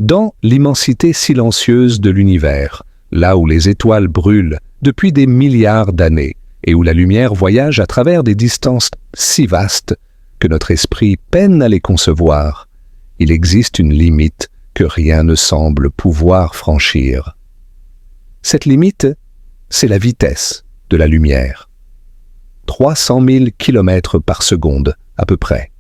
Dans l'immensité silencieuse de l'univers, là où les étoiles brûlent depuis des milliards d'années et où la lumière voyage à travers des distances si vastes que notre esprit peine à les concevoir, il existe une limite que rien ne semble pouvoir franchir. Cette limite, c'est la vitesse de la lumière. 300 000 km par seconde, à peu près.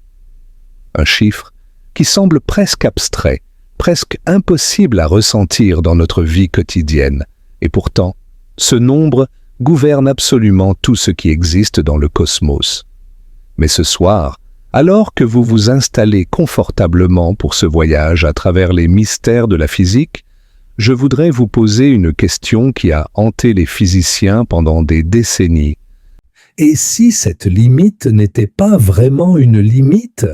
Un chiffre qui semble presque abstrait, presque impossible à ressentir dans notre vie quotidienne. Et pourtant, ce nombre gouverne absolument tout ce qui existe dans le cosmos. Mais ce soir, alors que vous vous installez confortablement pour ce voyage à travers les mystères de la physique, je voudrais vous poser une question qui a hanté les physiciens pendant des décennies. Et si cette limite n'était pas vraiment une limite?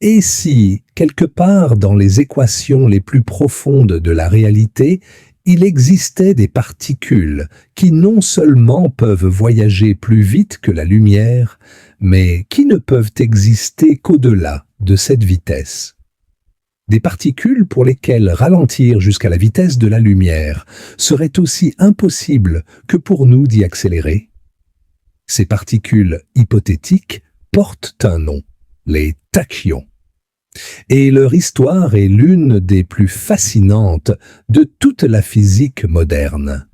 Et si, quelque part dans les équations les plus profondes de la réalité, il existait des particules qui non seulement peuvent voyager plus vite que la lumière, mais qui ne peuvent exister qu'au-delà de cette vitesse? Des particules pour lesquelles ralentir jusqu'à la vitesse de la lumière serait aussi impossible que pour nous d'y accélérer. Ces particules hypothétiques portent un nom, les tachyons. Et leur histoire est l'une des plus fascinantes de toute la physique moderne.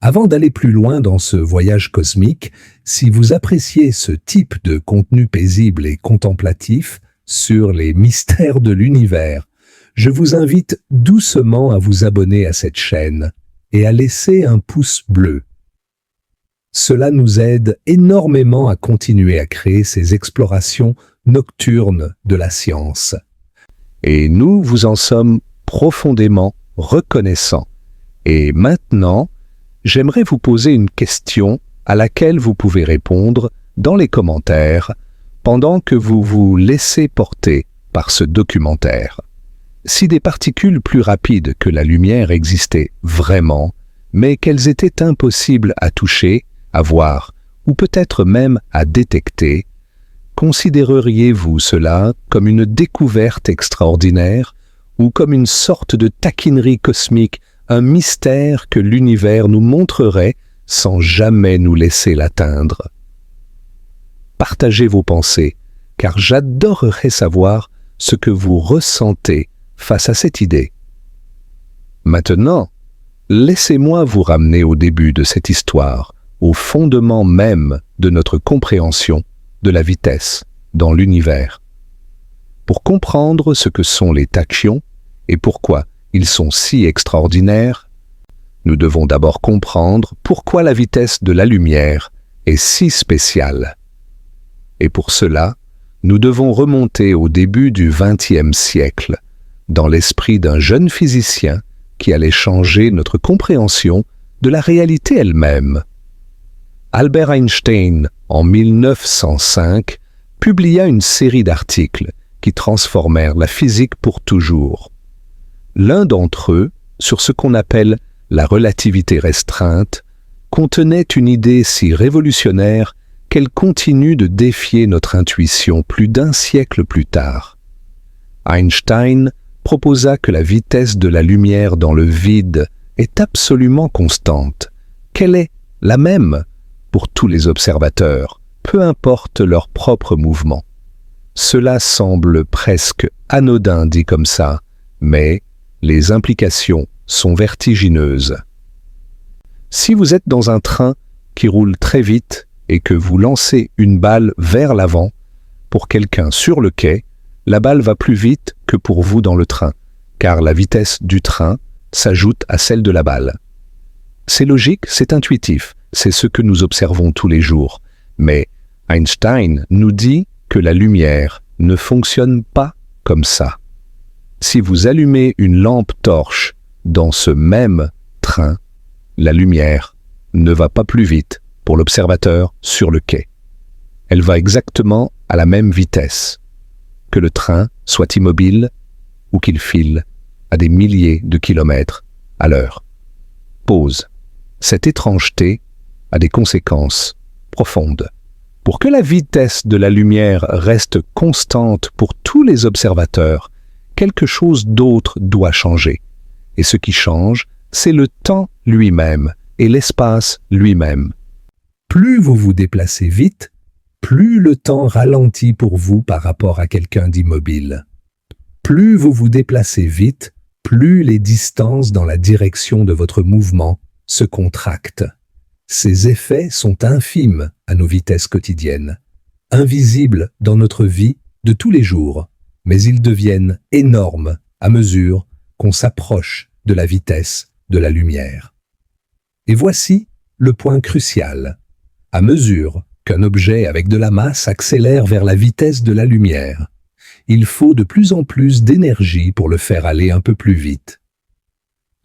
Avant d'aller plus loin dans ce voyage cosmique, si vous appréciez ce type de contenu paisible et contemplatif sur les mystères de l'univers, je vous invite doucement à vous abonner à cette chaîne et à laisser un pouce bleu. Cela nous aide énormément à continuer à créer ces explorations nocturnes de la science. Et nous vous en sommes profondément reconnaissants. Et maintenant, j'aimerais vous poser une question à laquelle vous pouvez répondre dans les commentaires pendant que vous vous laissez porter par ce documentaire. Si des particules plus rapides que la lumière existaient vraiment, mais qu'elles étaient impossibles à toucher, à voir, ou peut-être même à détecter, considéreriez-vous cela comme une découverte extraordinaire ou comme une sorte de taquinerie cosmique, un mystère que l'univers nous montrerait sans jamais nous laisser l'atteindre? Partagez vos pensées, car j'adorerais savoir ce que vous ressentez face à cette idée. Maintenant, laissez-moi vous ramener au début de cette histoire, au fondement même de notre compréhension de la vitesse dans l'univers. Pour comprendre ce que sont les tachyons et pourquoi ils sont si extraordinaires, nous devons d'abord comprendre pourquoi la vitesse de la lumière est si spéciale. Et pour cela, nous devons remonter au début du XXe siècle, dans l'esprit d'un jeune physicien qui allait changer notre compréhension de la réalité elle-même. Albert Einstein, en 1905, publia une série d'articles qui transformèrent la physique pour toujours. L'un d'entre eux, sur ce qu'on appelle la relativité restreinte, contenait une idée si révolutionnaire qu'elle continue de défier notre intuition plus d'un siècle plus tard. Einstein proposa que la vitesse de la lumière dans le vide est absolument constante, qu'elle est la même pour tous les observateurs, peu importe leur propre mouvement. Cela semble presque anodin dit comme ça, mais les implications sont vertigineuses. Si vous êtes dans un train qui roule très vite et que vous lancez une balle vers l'avant, pour quelqu'un sur le quai, la balle va plus vite que pour vous dans le train, car la vitesse du train s'ajoute à celle de la balle. C'est logique, c'est intuitif, c'est ce que nous observons tous les jours. Mais Einstein nous dit que la lumière ne fonctionne pas comme ça. Si vous allumez une lampe torche dans ce même train, la lumière ne va pas plus vite pour l'observateur sur le quai. Elle va exactement à la même vitesse, que le train soit immobile ou qu'il file à des milliers de kilomètres à l'heure. Pause. Cette étrangeté a des conséquences profondes. Pour que la vitesse de la lumière reste constante pour tous les observateurs, quelque chose d'autre doit changer. Et ce qui change, c'est le temps lui-même et l'espace lui-même. Plus vous vous déplacez vite, plus le temps ralentit pour vous par rapport à quelqu'un d'immobile. Plus vous vous déplacez vite, plus les distances dans la direction de votre mouvement se contractent. Ces effets sont infimes à nos vitesses quotidiennes, invisibles dans notre vie de tous les jours, mais ils deviennent énormes à mesure qu'on s'approche de la vitesse de la lumière. Et voici le point crucial. À mesure qu'un objet avec de la masse accélère vers la vitesse de la lumière, il faut de plus en plus d'énergie pour le faire aller un peu plus vite.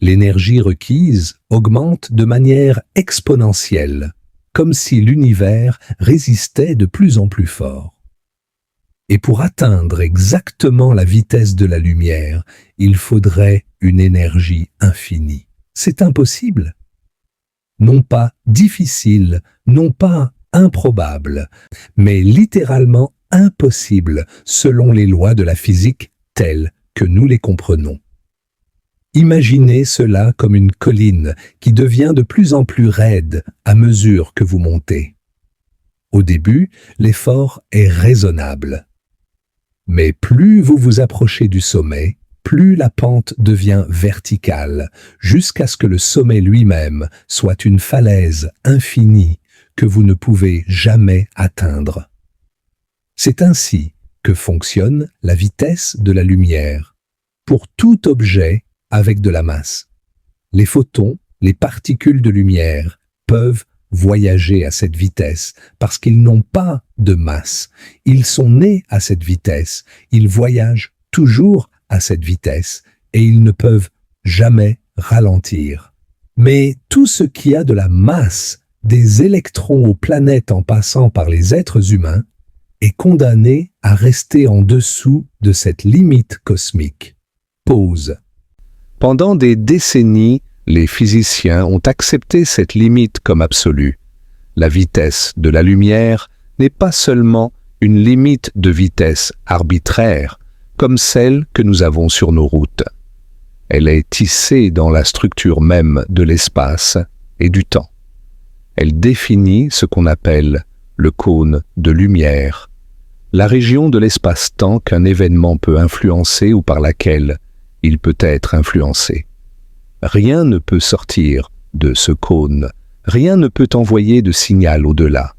L'énergie requise augmente de manière exponentielle, comme si l'univers résistait de plus en plus fort. Et pour atteindre exactement la vitesse de la lumière, il faudrait une énergie infinie. C'est impossible. Non pas difficile, non pas improbable, mais littéralement impossible selon les lois de la physique telles que nous les comprenons. Imaginez cela comme une colline qui devient de plus en plus raide à mesure que vous montez. Au début, l'effort est raisonnable. Mais plus vous vous approchez du sommet, plus la pente devient verticale, jusqu'à ce que le sommet lui-même soit une falaise infinie que vous ne pouvez jamais atteindre. C'est ainsi que fonctionne la vitesse de la lumière. Pour tout objet avec de la masse, les photons, les particules de lumière, peuvent voyager à cette vitesse parce qu'ils n'ont pas de masse. Ils sont nés à cette vitesse, ils voyagent toujours à cette vitesse et ils ne peuvent jamais ralentir. Mais tout ce qui a de la masse, des électrons aux planètes en passant par les êtres humains, est condamné à rester en dessous de cette limite cosmique. Pause. Pendant des décennies, les physiciens ont accepté cette limite comme absolue. La vitesse de la lumière n'est pas seulement une limite de vitesse arbitraire, comme celle que nous avons sur nos routes. Elle est tissée dans la structure même de l'espace et du temps. Elle définit ce qu'on appelle le cône de lumière, la région de l'espace-temps qu'un événement peut influencer ou par laquelle il peut être influencé. Rien ne peut sortir de ce cône, rien ne peut envoyer de signal au-delà,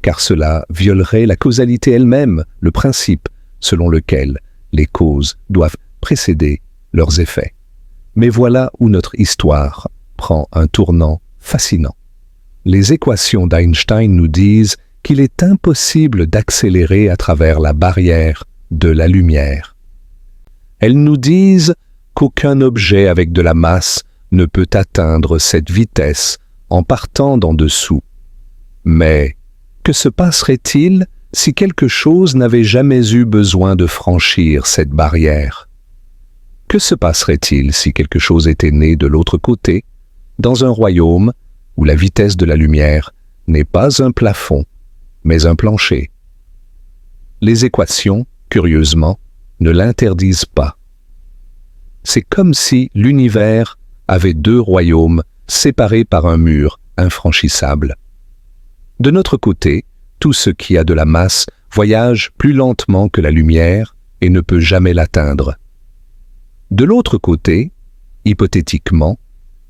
car cela violerait la causalité elle-même, le principe selon lequel les causes doivent précéder leurs effets. Mais voilà où notre histoire prend un tournant fascinant. Les équations d'Einstein nous disent qu'il est impossible d'accélérer à travers la barrière de la lumière. Elles nous disent qu'aucun objet avec de la masse ne peut atteindre cette vitesse en partant d'en dessous. Mais que se passerait-il si quelque chose n'avait jamais eu besoin de franchir cette barrière? Que se passerait-il si quelque chose était né de l'autre côté, dans un royaume où la vitesse de la lumière n'est pas un plafond, mais un plancher? Les équations, curieusement, ne l'interdisent pas. C'est comme si l'univers avait deux royaumes séparés par un mur infranchissable. De notre côté, tout ce qui a de la masse voyage plus lentement que la lumière et ne peut jamais l'atteindre. De l'autre côté, hypothétiquement,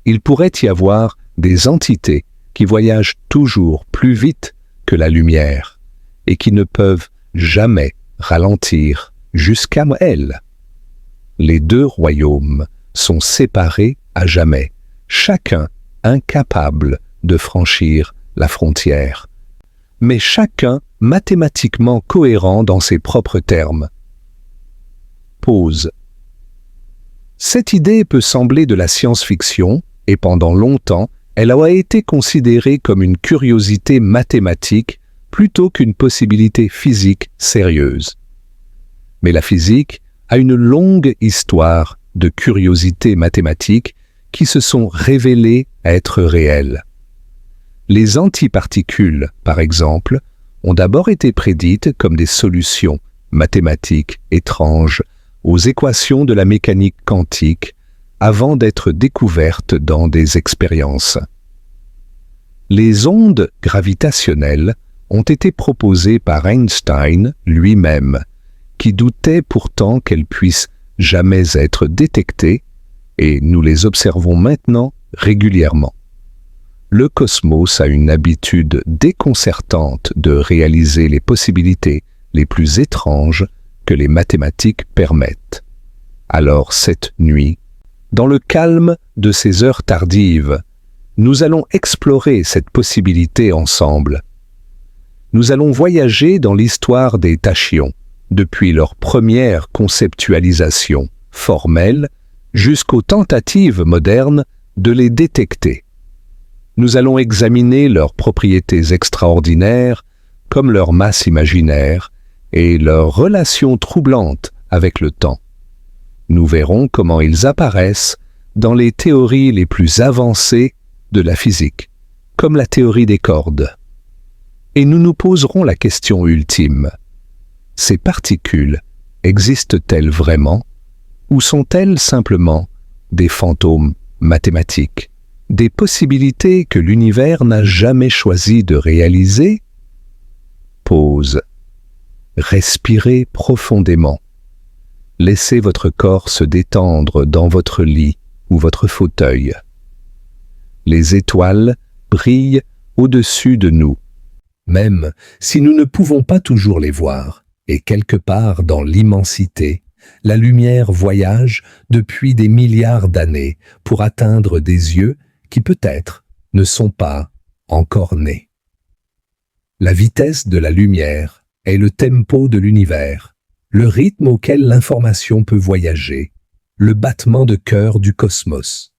il pourrait y avoir des entités qui voyagent toujours plus vite que la lumière et qui ne peuvent jamais ralentir jusqu'à elle. Les deux royaumes sont séparés à jamais, chacun incapable de franchir la frontière, mais chacun mathématiquement cohérent dans ses propres termes. Pause. Cette idée peut sembler de la science-fiction, et pendant longtemps, elle a été considérée comme une curiosité mathématique plutôt qu'une possibilité physique sérieuse. Mais la physique a une longue histoire de curiosités mathématiques qui se sont révélées être réelles. Les antiparticules, par exemple, ont d'abord été prédites comme des solutions mathématiques étranges aux équations de la mécanique quantique avant d'être découvertes dans des expériences. Les ondes gravitationnelles ont été proposées par Einstein lui-même, qui doutait pourtant qu'elles puissent jamais être détectées, et nous les observons maintenant régulièrement. Le cosmos a une habitude déconcertante de réaliser les possibilités les plus étranges que les mathématiques permettent. Alors cette nuit, dans le calme de ces heures tardives, nous allons explorer cette possibilité ensemble. Nous allons voyager dans l'histoire des tachyons, depuis leur première conceptualisation formelle jusqu'aux tentatives modernes de les détecter. Nous allons examiner leurs propriétés extraordinaires, comme leur masse imaginaire, et leurs relations troublantes avec le temps. Nous verrons comment ils apparaissent dans les théories les plus avancées de la physique, comme la théorie des cordes. Et nous nous poserons la question ultime. Ces particules existent-elles vraiment, ou sont-elles simplement des fantômes mathématiques, des possibilités que l'univers n'a jamais choisi de réaliser? Pause. Respirez profondément. Laissez votre corps se détendre dans votre lit ou votre fauteuil. Les étoiles brillent au-dessus de nous, même si nous ne pouvons pas toujours les voir, et quelque part dans l'immensité, la lumière voyage depuis des milliards d'années pour atteindre des yeux qui peut-être ne sont pas encore nés. La vitesse de la lumière est le tempo de l'univers, le rythme auquel l'information peut voyager, le battement de cœur du cosmos.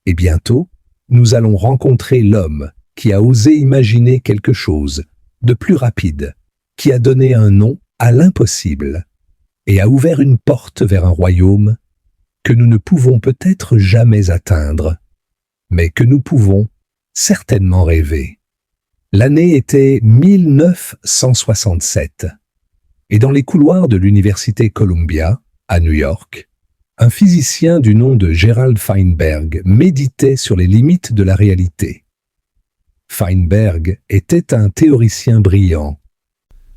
Et bientôt, nous allons rencontrer l'homme qui a osé imaginer quelque chose de plus rapide, qui a donné un nom à l'impossible et a ouvert une porte vers un royaume que nous ne pouvons peut-être jamais atteindre, mais que nous pouvons certainement rêver. L'année était 1967, et dans les couloirs de l'université Columbia, à New York, un physicien du nom de Gerald Feinberg méditait sur les limites de la réalité. Feinberg était un théoricien brillant,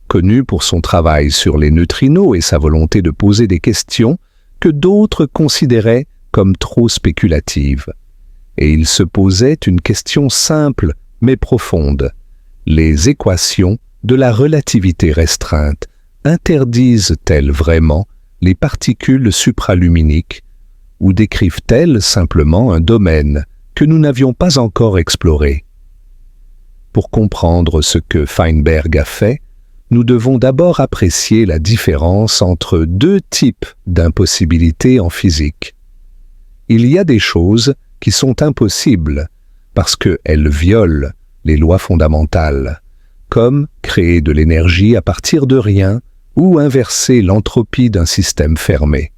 connu pour son travail sur les neutrinos et sa volonté de poser des questions que d'autres considéraient comme trop spéculatives. Et il se posait une question simple mais profonde. Les équations de la relativité restreinte interdisent-elles vraiment les particules supraluminiques ou décrivent-elles simplement un domaine que nous n'avions pas encore exploré? Pour comprendre ce que Feinberg a fait, nous devons d'abord apprécier la différence entre deux types d'impossibilités en physique. Il y a des choses qui sont impossibles parce qu'elles violent les lois fondamentales, comme créer de l'énergie à partir de rien ou inverser l'entropie d'un système fermé.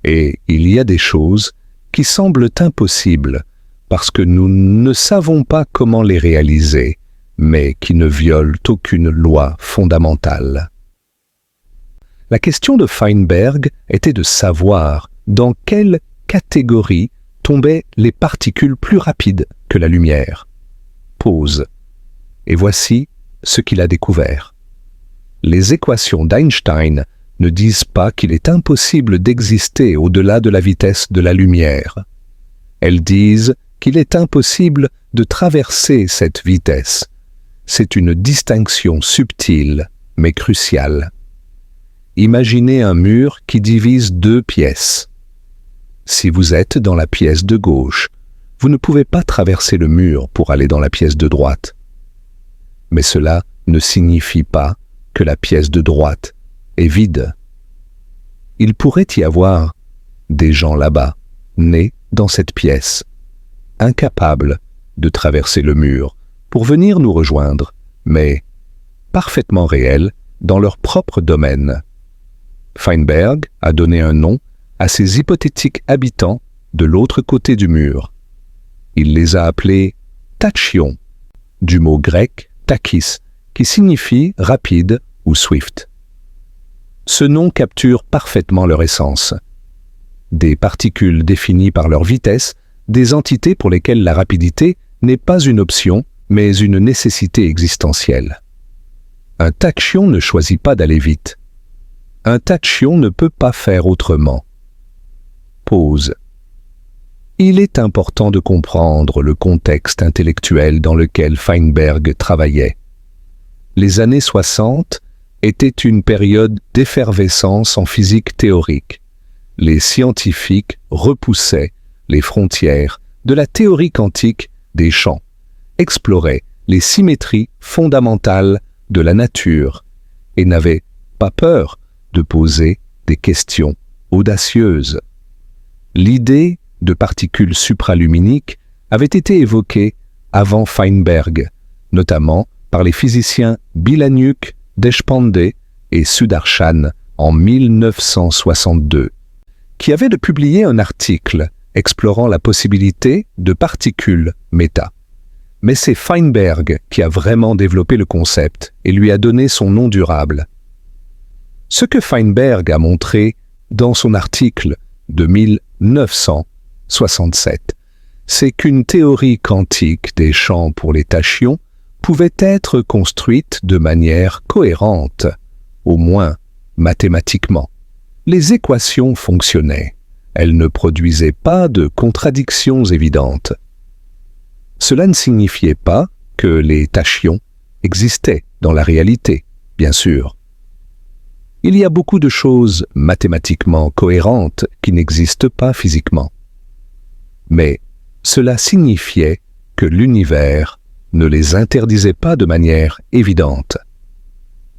Et il y a des choses qui semblent impossibles parce que nous ne savons pas comment les réaliser, mais qui ne violent aucune loi fondamentale. La question de Feinberg était de savoir dans quelle catégorie tombaient les particules plus rapides que la lumière. Pause. Et voici ce qu'il a découvert. Les équations d'Einstein ne disent pas qu'il est impossible d'exister au-delà de la vitesse de la lumière. Elles disent qu'il est impossible de traverser cette vitesse. C'est une distinction subtile, mais cruciale. Imaginez un mur qui divise deux pièces. Si vous êtes dans la pièce de gauche, vous ne pouvez pas traverser le mur pour aller dans la pièce de droite. Mais cela ne signifie pas que la pièce de droite est vide. Il pourrait y avoir des gens là-bas, nés dans cette pièce, incapables de traverser le mur pour venir nous rejoindre, mais parfaitement réels dans leur propre domaine. Feinberg a donné un nom à ces hypothétiques habitants de l'autre côté du mur. Il les a appelés tachyons, du mot grec tachys, qui signifie rapide ou swift. Ce nom capture parfaitement leur essence. Des particules définies par leur vitesse, des entités pour lesquelles la rapidité n'est pas une option, mais une nécessité existentielle. Un tachyon ne choisit pas d'aller vite. Un tachyon ne peut pas faire autrement. Pause. Il est important de comprendre le contexte intellectuel dans lequel Feinberg travaillait. Les années 60 étaient une période d'effervescence en physique théorique. Les scientifiques repoussaient les frontières de la théorie quantique des champs, exploraient les symétries fondamentales de la nature et n'avaient pas peur de poser des questions audacieuses. L'idée de particules supraluminiques avait été évoquée avant Feinberg, notamment par les physiciens Bilanuk, Deshpande et Sudarshan en 1962, qui avaient publié un article explorant la possibilité de particules méta. Mais c'est Feinberg qui a vraiment développé le concept et lui a donné son nom durable. Ce que Feinberg a montré dans son article de 1967, c'est qu'une théorie quantique des champs pour les tachyons pouvait être construite de manière cohérente, au moins mathématiquement. Les équations fonctionnaient. Elles ne produisaient pas de contradictions évidentes. Cela ne signifiait pas que les tachyons existaient dans la réalité, bien sûr. Il y a beaucoup de choses mathématiquement cohérentes qui n'existent pas physiquement. Mais cela signifiait que l'univers ne les interdisait pas de manière évidente.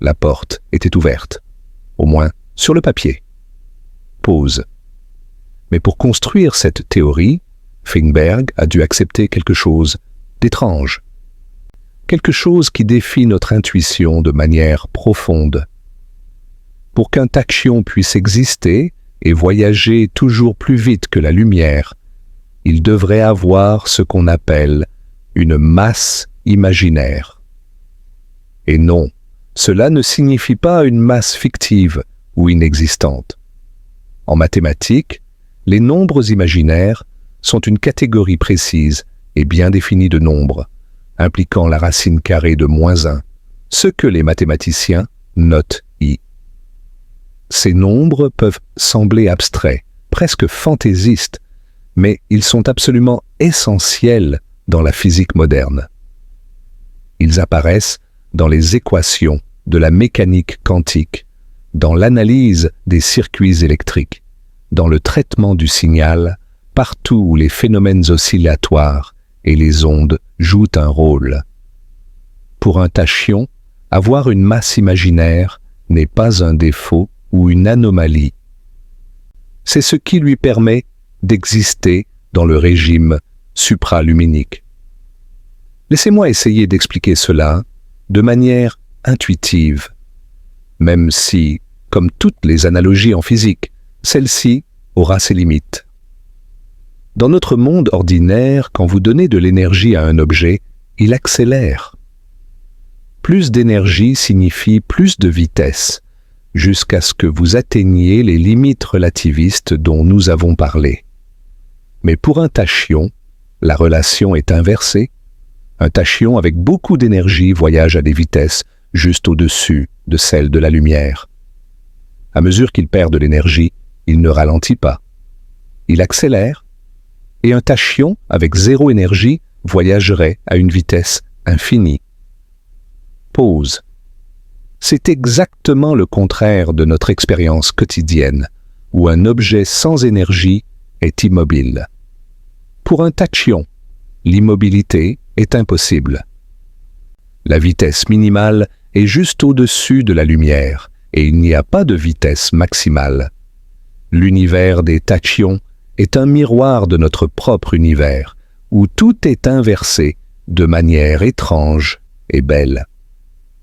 La porte était ouverte, au moins sur le papier. Pause. Mais pour construire cette théorie, Feinberg a dû accepter quelque chose d'étrange. Quelque chose qui défie notre intuition de manière profonde. Pour qu'un tachyon puisse exister et voyager toujours plus vite que la lumière, il devrait avoir ce qu'on appelle une masse imaginaire. Et non, cela ne signifie pas une masse fictive ou inexistante. En mathématiques, les nombres imaginaires sont une catégorie précise et bien définie de nombres, impliquant la racine carrée de -1, ce que les mathématiciens notent I. Ces nombres peuvent sembler abstraits, presque fantaisistes, mais ils sont absolument essentiels dans la physique moderne. Ils apparaissent dans les équations de la mécanique quantique, dans l'analyse des circuits électriques, dans le traitement du signal, partout où les phénomènes oscillatoires et les ondes jouent un rôle. Pour un tachyon, avoir une masse imaginaire n'est pas un défaut ou une anomalie. C'est ce qui lui permet d'exister dans le régime supraluminique. Laissez-moi essayer d'expliquer cela de manière intuitive, même si, comme toutes les analogies en physique, celle-ci aura ses limites. Dans notre monde ordinaire, quand vous donnez de l'énergie à un objet, il accélère. Plus d'énergie signifie plus de vitesse, jusqu'à ce que vous atteigniez les limites relativistes dont nous avons parlé. Mais pour un tachyon, la relation est inversée. Un tachyon avec beaucoup d'énergie voyage à des vitesses juste au-dessus de celles de la lumière. À mesure qu'il perd de l'énergie, il ne ralentit pas. Il accélère, et un tachyon avec 0 énergie voyagerait à une vitesse infinie. Pause. C'est exactement le contraire de notre expérience quotidienne, où un objet sans énergie est immobile. Pour un tachyon, l'immobilité est impossible. La vitesse minimale est juste au-dessus de la lumière, et il n'y a pas de vitesse maximale. L'univers des tachyons est un miroir de notre propre univers, où tout est inversé de manière étrange et belle.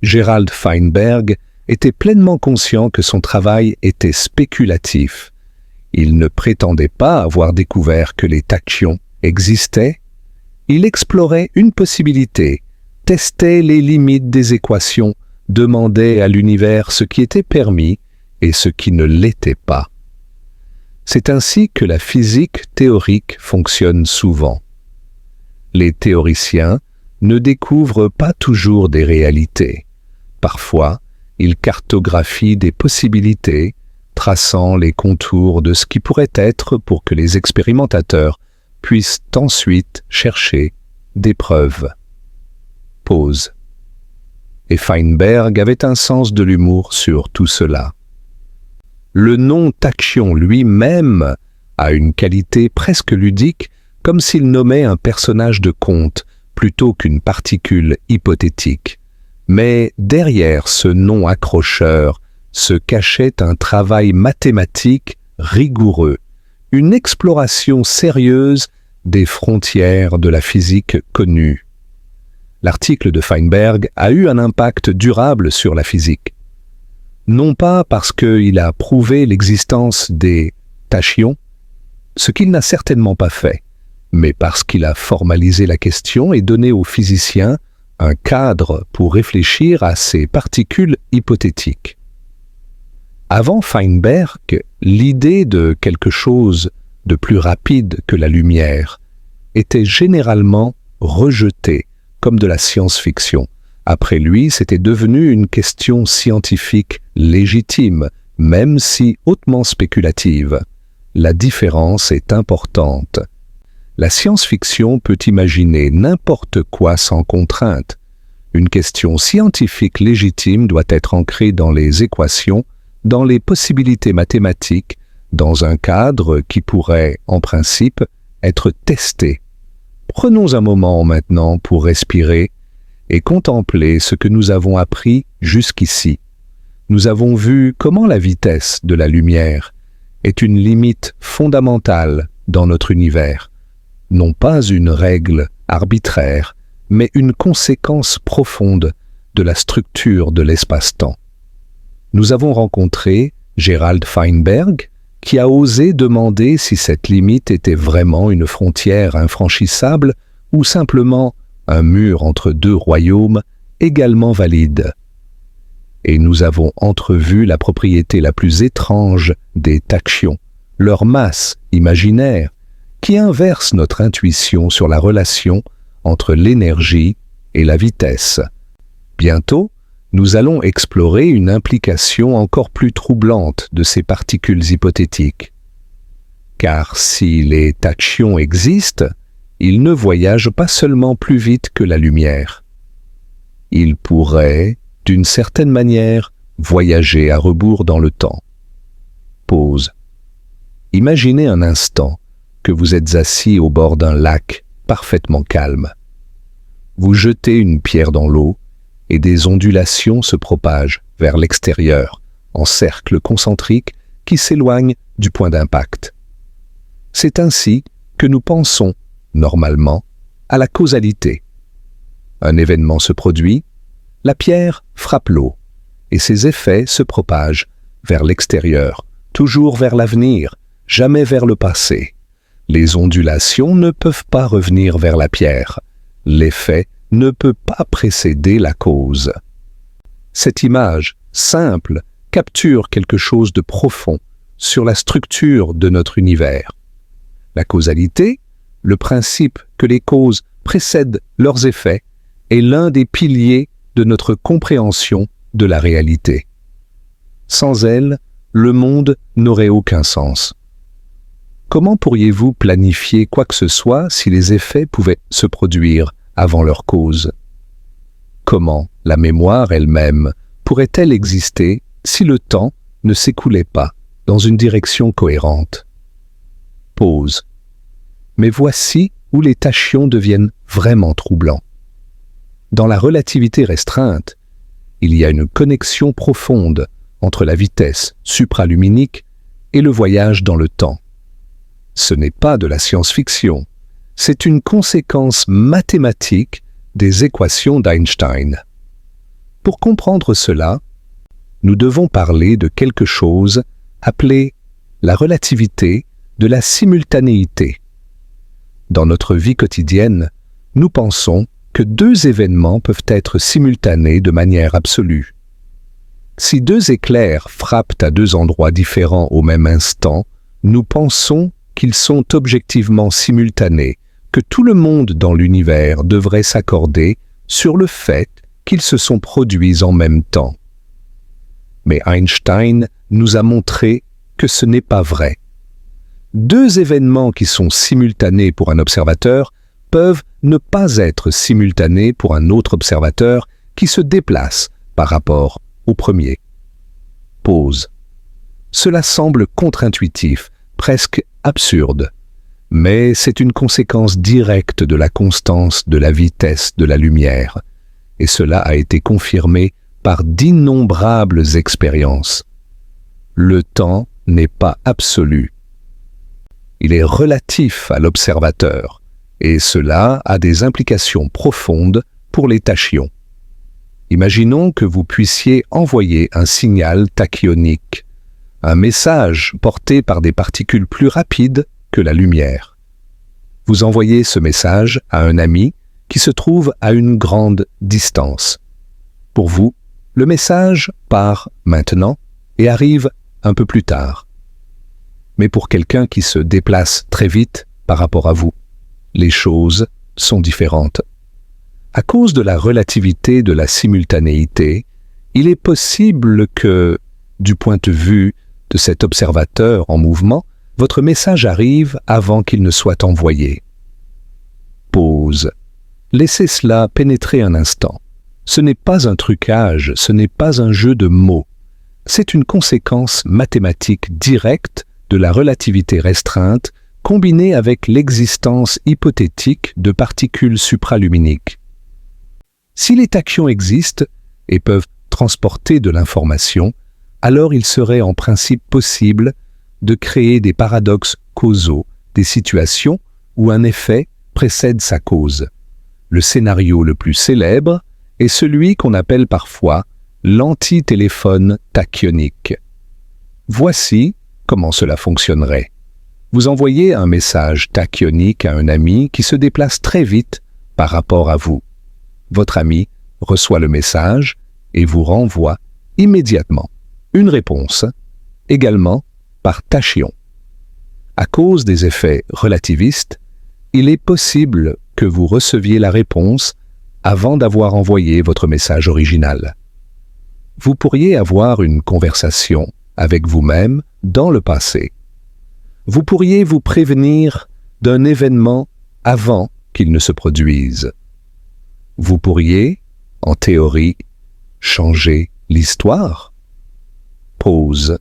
Gerald Feinberg était pleinement conscient que son travail était spéculatif. Il ne prétendait pas avoir découvert que les tachyons existaient. Il explorait une possibilité, testait les limites des équations, demandait à l'univers ce qui était permis et ce qui ne l'était pas. C'est ainsi que la physique théorique fonctionne souvent. Les théoriciens ne découvrent pas toujours des réalités. Parfois, ils cartographient des possibilités, traçant les contours de ce qui pourrait être pour que les expérimentateurs puissent ensuite chercher des preuves. Pause. Et Feinberg avait un sens de l'humour sur tout cela. Le nom tachyon lui-même a une qualité presque ludique, comme s'il nommait un personnage de conte plutôt qu'une particule hypothétique. Mais derrière ce nom accrocheur se cachait un travail mathématique rigoureux, une exploration sérieuse des frontières de la physique connue. L'article de Feinberg a eu un impact durable sur la physique. Non pas parce qu'il a prouvé l'existence des tachyons, ce qu'il n'a certainement pas fait, mais parce qu'il a formalisé la question et donné aux physiciens un cadre pour réfléchir à ces particules hypothétiques. Avant Feinberg, l'idée de quelque chose de plus rapide que la lumière était généralement rejetée comme de la science-fiction. Après lui, c'était devenu une question scientifique légitime, même si hautement spéculative. La différence est importante. La science-fiction peut imaginer n'importe quoi sans contrainte. Une question scientifique légitime doit être ancrée dans les équations, dans les possibilités mathématiques, dans un cadre qui pourrait, en principe, être testé. Prenons un moment maintenant pour respirer et contempler ce que nous avons appris jusqu'ici. Nous avons vu comment la vitesse de la lumière est une limite fondamentale dans notre univers, non pas une règle arbitraire, mais une conséquence profonde de la structure de l'espace-temps. Nous avons rencontré Gerald Feinberg, qui a osé demander si cette limite était vraiment une frontière infranchissable ou simplement un mur entre deux royaumes également valides. Et nous avons entrevu la propriété la plus étrange des tachyons, leur masse imaginaire, qui inverse notre intuition sur la relation entre l'énergie et la vitesse. Bientôt, nous allons explorer une implication encore plus troublante de ces particules hypothétiques. Car si les tachyons existent, ils ne voyagent pas seulement plus vite que la lumière. Ils pourraient, d'une certaine manière, voyager à rebours dans le temps. Pause. Imaginez un instant que vous êtes assis au bord d'un lac parfaitement calme. Vous jetez une pierre dans l'eau et des ondulations se propagent vers l'extérieur, en cercles concentriques qui s'éloignent du point d'impact. C'est ainsi que nous pensons, normalement, à la causalité. Un événement se produit, la pierre frappe l'eau, et ses effets se propagent vers l'extérieur, toujours vers l'avenir, jamais vers le passé. Les ondulations ne peuvent pas revenir vers la pierre. L'effet ne peut pas précéder la cause. Cette image, simple, capture quelque chose de profond sur la structure de notre univers. La causalité, le principe que les causes précèdent leurs effets, est l'un des piliers de notre compréhension de la réalité. Sans elle, le monde n'aurait aucun sens. Comment pourriez-vous planifier quoi que ce soit si les effets pouvaient se produire avant leur cause? Comment la mémoire elle-même pourrait-elle exister si le temps ne s'écoulait pas dans une direction cohérente? Pause. Mais voici où les tachyons deviennent vraiment troublants. Dans la relativité restreinte, il y a une connexion profonde entre la vitesse supraluminique et le voyage dans le temps. Ce n'est pas de la science-fiction, c'est une conséquence mathématique des équations d'Einstein. Pour comprendre cela, nous devons parler de quelque chose appelé la relativité de la simultanéité. Dans notre vie quotidienne, nous pensons que deux événements peuvent être simultanés de manière absolue. Si deux éclairs frappent à deux endroits différents au même instant, nous pensons qu'ils sont objectivement simultanés, que tout le monde dans l'univers devrait s'accorder sur le fait qu'ils se sont produits en même temps. Mais Einstein nous a montré que ce n'est pas vrai. Deux événements qui sont simultanés pour un observateur peuvent ne pas être simultanés pour un autre observateur qui se déplace par rapport au premier. Pause. Cela semble contre-intuitif, presque absurde, mais c'est une conséquence directe de la constance de la vitesse de la lumière, et cela a été confirmé par d'innombrables expériences. Le temps n'est pas absolu. Il est relatif à l'observateur, et cela a des implications profondes pour les tachyons. Imaginons que vous puissiez envoyer un signal tachyonique, un message porté par des particules plus rapides que la lumière. Vous envoyez ce message à un ami qui se trouve à une grande distance. Pour vous, le message part maintenant et arrive un peu plus tard. Mais pour quelqu'un qui se déplace très vite par rapport à vous, les choses sont différentes. À cause de la relativité de la simultanéité, il est possible que, du point de vue de cet observateur en mouvement, votre message arrive avant qu'il ne soit envoyé. Pause. Laissez cela pénétrer un instant. Ce n'est pas un trucage, ce n'est pas un jeu de mots. C'est une conséquence mathématique directe de la relativité restreinte combinée avec l'existence hypothétique de particules supraluminiques. Si les tachyons existent et peuvent transporter de l'information, alors il serait en principe possible de créer des paradoxes causaux, des situations où un effet précède sa cause. Le scénario le plus célèbre est celui qu'on appelle parfois l'antitéléphone tachyonique. Voici comment cela fonctionnerait. Vous envoyez un message tachyonique à un ami qui se déplace très vite par rapport à vous. Votre ami reçoit le message et vous renvoie immédiatement une réponse, également par tachyon. À cause des effets relativistes, il est possible que vous receviez la réponse avant d'avoir envoyé votre message original. Vous pourriez avoir une conversation avec vous-même dans le passé. Vous pourriez vous prévenir d'un événement avant qu'il ne se produise. Vous pourriez, en théorie, changer l'histoire. Pause.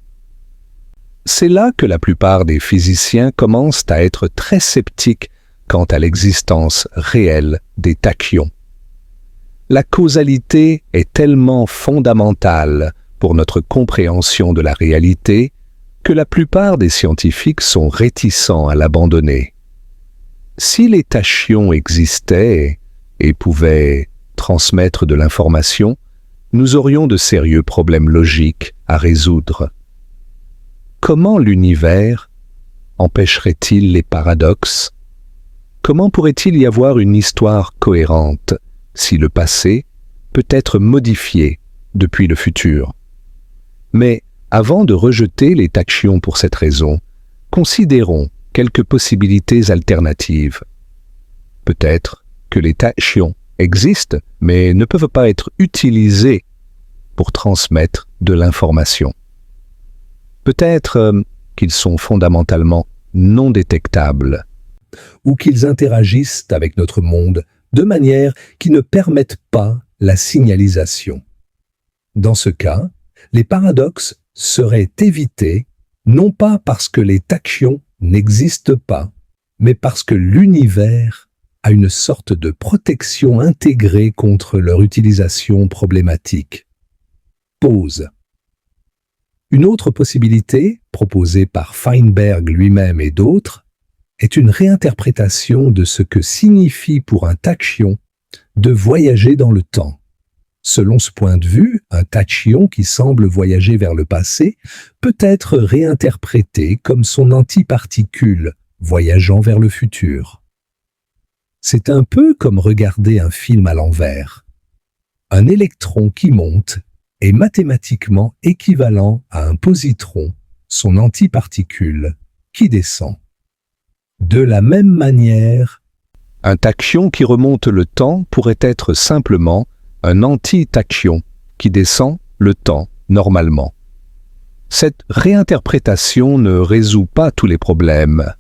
C'est là que la plupart des physiciens commencent à être très sceptiques quant à l'existence réelle des tachyons. La causalité est tellement fondamentale pour notre compréhension de la réalité que la plupart des scientifiques sont réticents à l'abandonner. Si les tachyons existaient et pouvaient transmettre de l'information, nous aurions de sérieux problèmes logiques à résoudre. Comment l'univers empêcherait-il les paradoxes? Comment pourrait-il y avoir une histoire cohérente si le passé peut être modifié depuis le futur? Mais avant de rejeter les tachyons pour cette raison, considérons quelques possibilités alternatives. Peut-être que les tachyons existent, mais ne peuvent pas être utilisés pour transmettre de l'information. Peut-être qu'ils sont fondamentalement non détectables, ou qu'ils interagissent avec notre monde de manière qui ne permettent pas la signalisation. Dans ce cas, les paradoxes seraient évités non pas parce que les tachyons n'existent pas, mais parce que l'univers a une sorte de protection intégrée contre leur utilisation problématique. Pause. Une autre possibilité, proposée par Feinberg lui-même et d'autres, est une réinterprétation de ce que signifie pour un tachyon de voyager dans le temps. Selon ce point de vue, un tachyon qui semble voyager vers le passé peut être réinterprété comme son antiparticule voyageant vers le futur. C'est un peu comme regarder un film à l'envers. Un électron qui monte est mathématiquement équivalent à un positron, son antiparticule, qui descend. De la même manière, un tachyon qui remonte le temps pourrait être simplement un anti-tachyon qui descend le temps normalement. Cette réinterprétation ne résout pas tous les problèmes,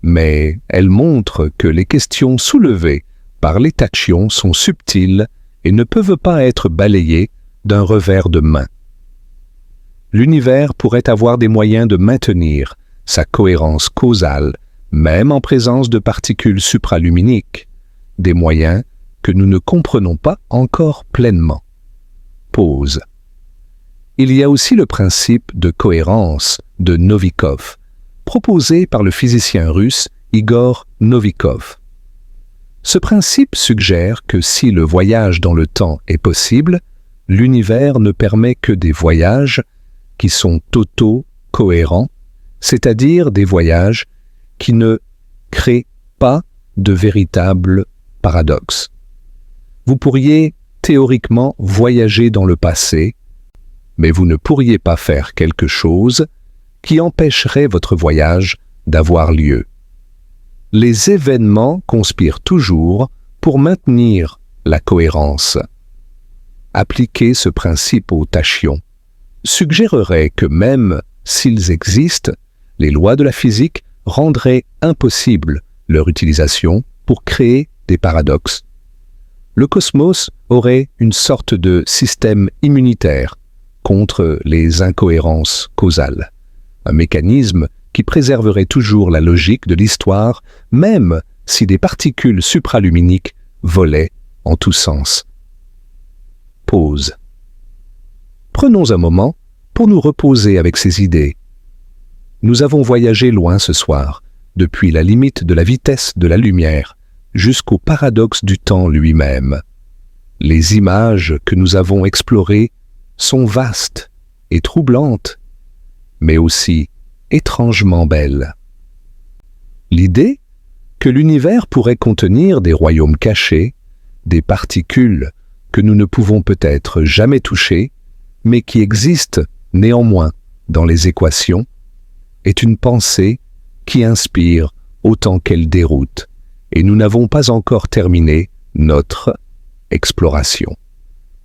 mais elle montre que les questions soulevées par les tachyons sont subtiles et ne peuvent pas être balayées d'un revers de main. L'univers pourrait avoir des moyens de maintenir sa cohérence causale, même en présence de particules supraluminiques, des moyens que nous ne comprenons pas encore pleinement. Pause. Il y a aussi le principe de cohérence de Novikov, proposé par le physicien russe Igor Novikov. Ce principe suggère que si le voyage dans le temps est possible, l'univers ne permet que des voyages qui sont auto-cohérents, c'est-à-dire des voyages qui ne créent pas de véritables paradoxes. Vous pourriez théoriquement voyager dans le passé, mais vous ne pourriez pas faire quelque chose qui empêcherait votre voyage d'avoir lieu. Les événements conspirent toujours pour maintenir la cohérence. Appliquer ce principe aux tachyons suggérerait que même s'ils existent, les lois de la physique rendraient impossible leur utilisation pour créer des paradoxes. Le cosmos aurait une sorte de système immunitaire contre les incohérences causales, un mécanisme qui préserverait toujours la logique de l'histoire, même si des particules supraluminiques volaient en tous sens. Pause. Prenons un moment pour nous reposer avec ces idées. Nous avons voyagé loin ce soir, depuis la limite de la vitesse de la lumière jusqu'au paradoxe du temps lui-même. Les images que nous avons explorées sont vastes et troublantes, mais aussi étrangement belles. L'idée que l'univers pourrait contenir des royaumes cachés, des particules que nous ne pouvons peut-être jamais toucher, mais qui existent néanmoins dans les équations, est une pensée qui inspire autant qu'elle déroute, et nous n'avons pas encore terminé notre exploration.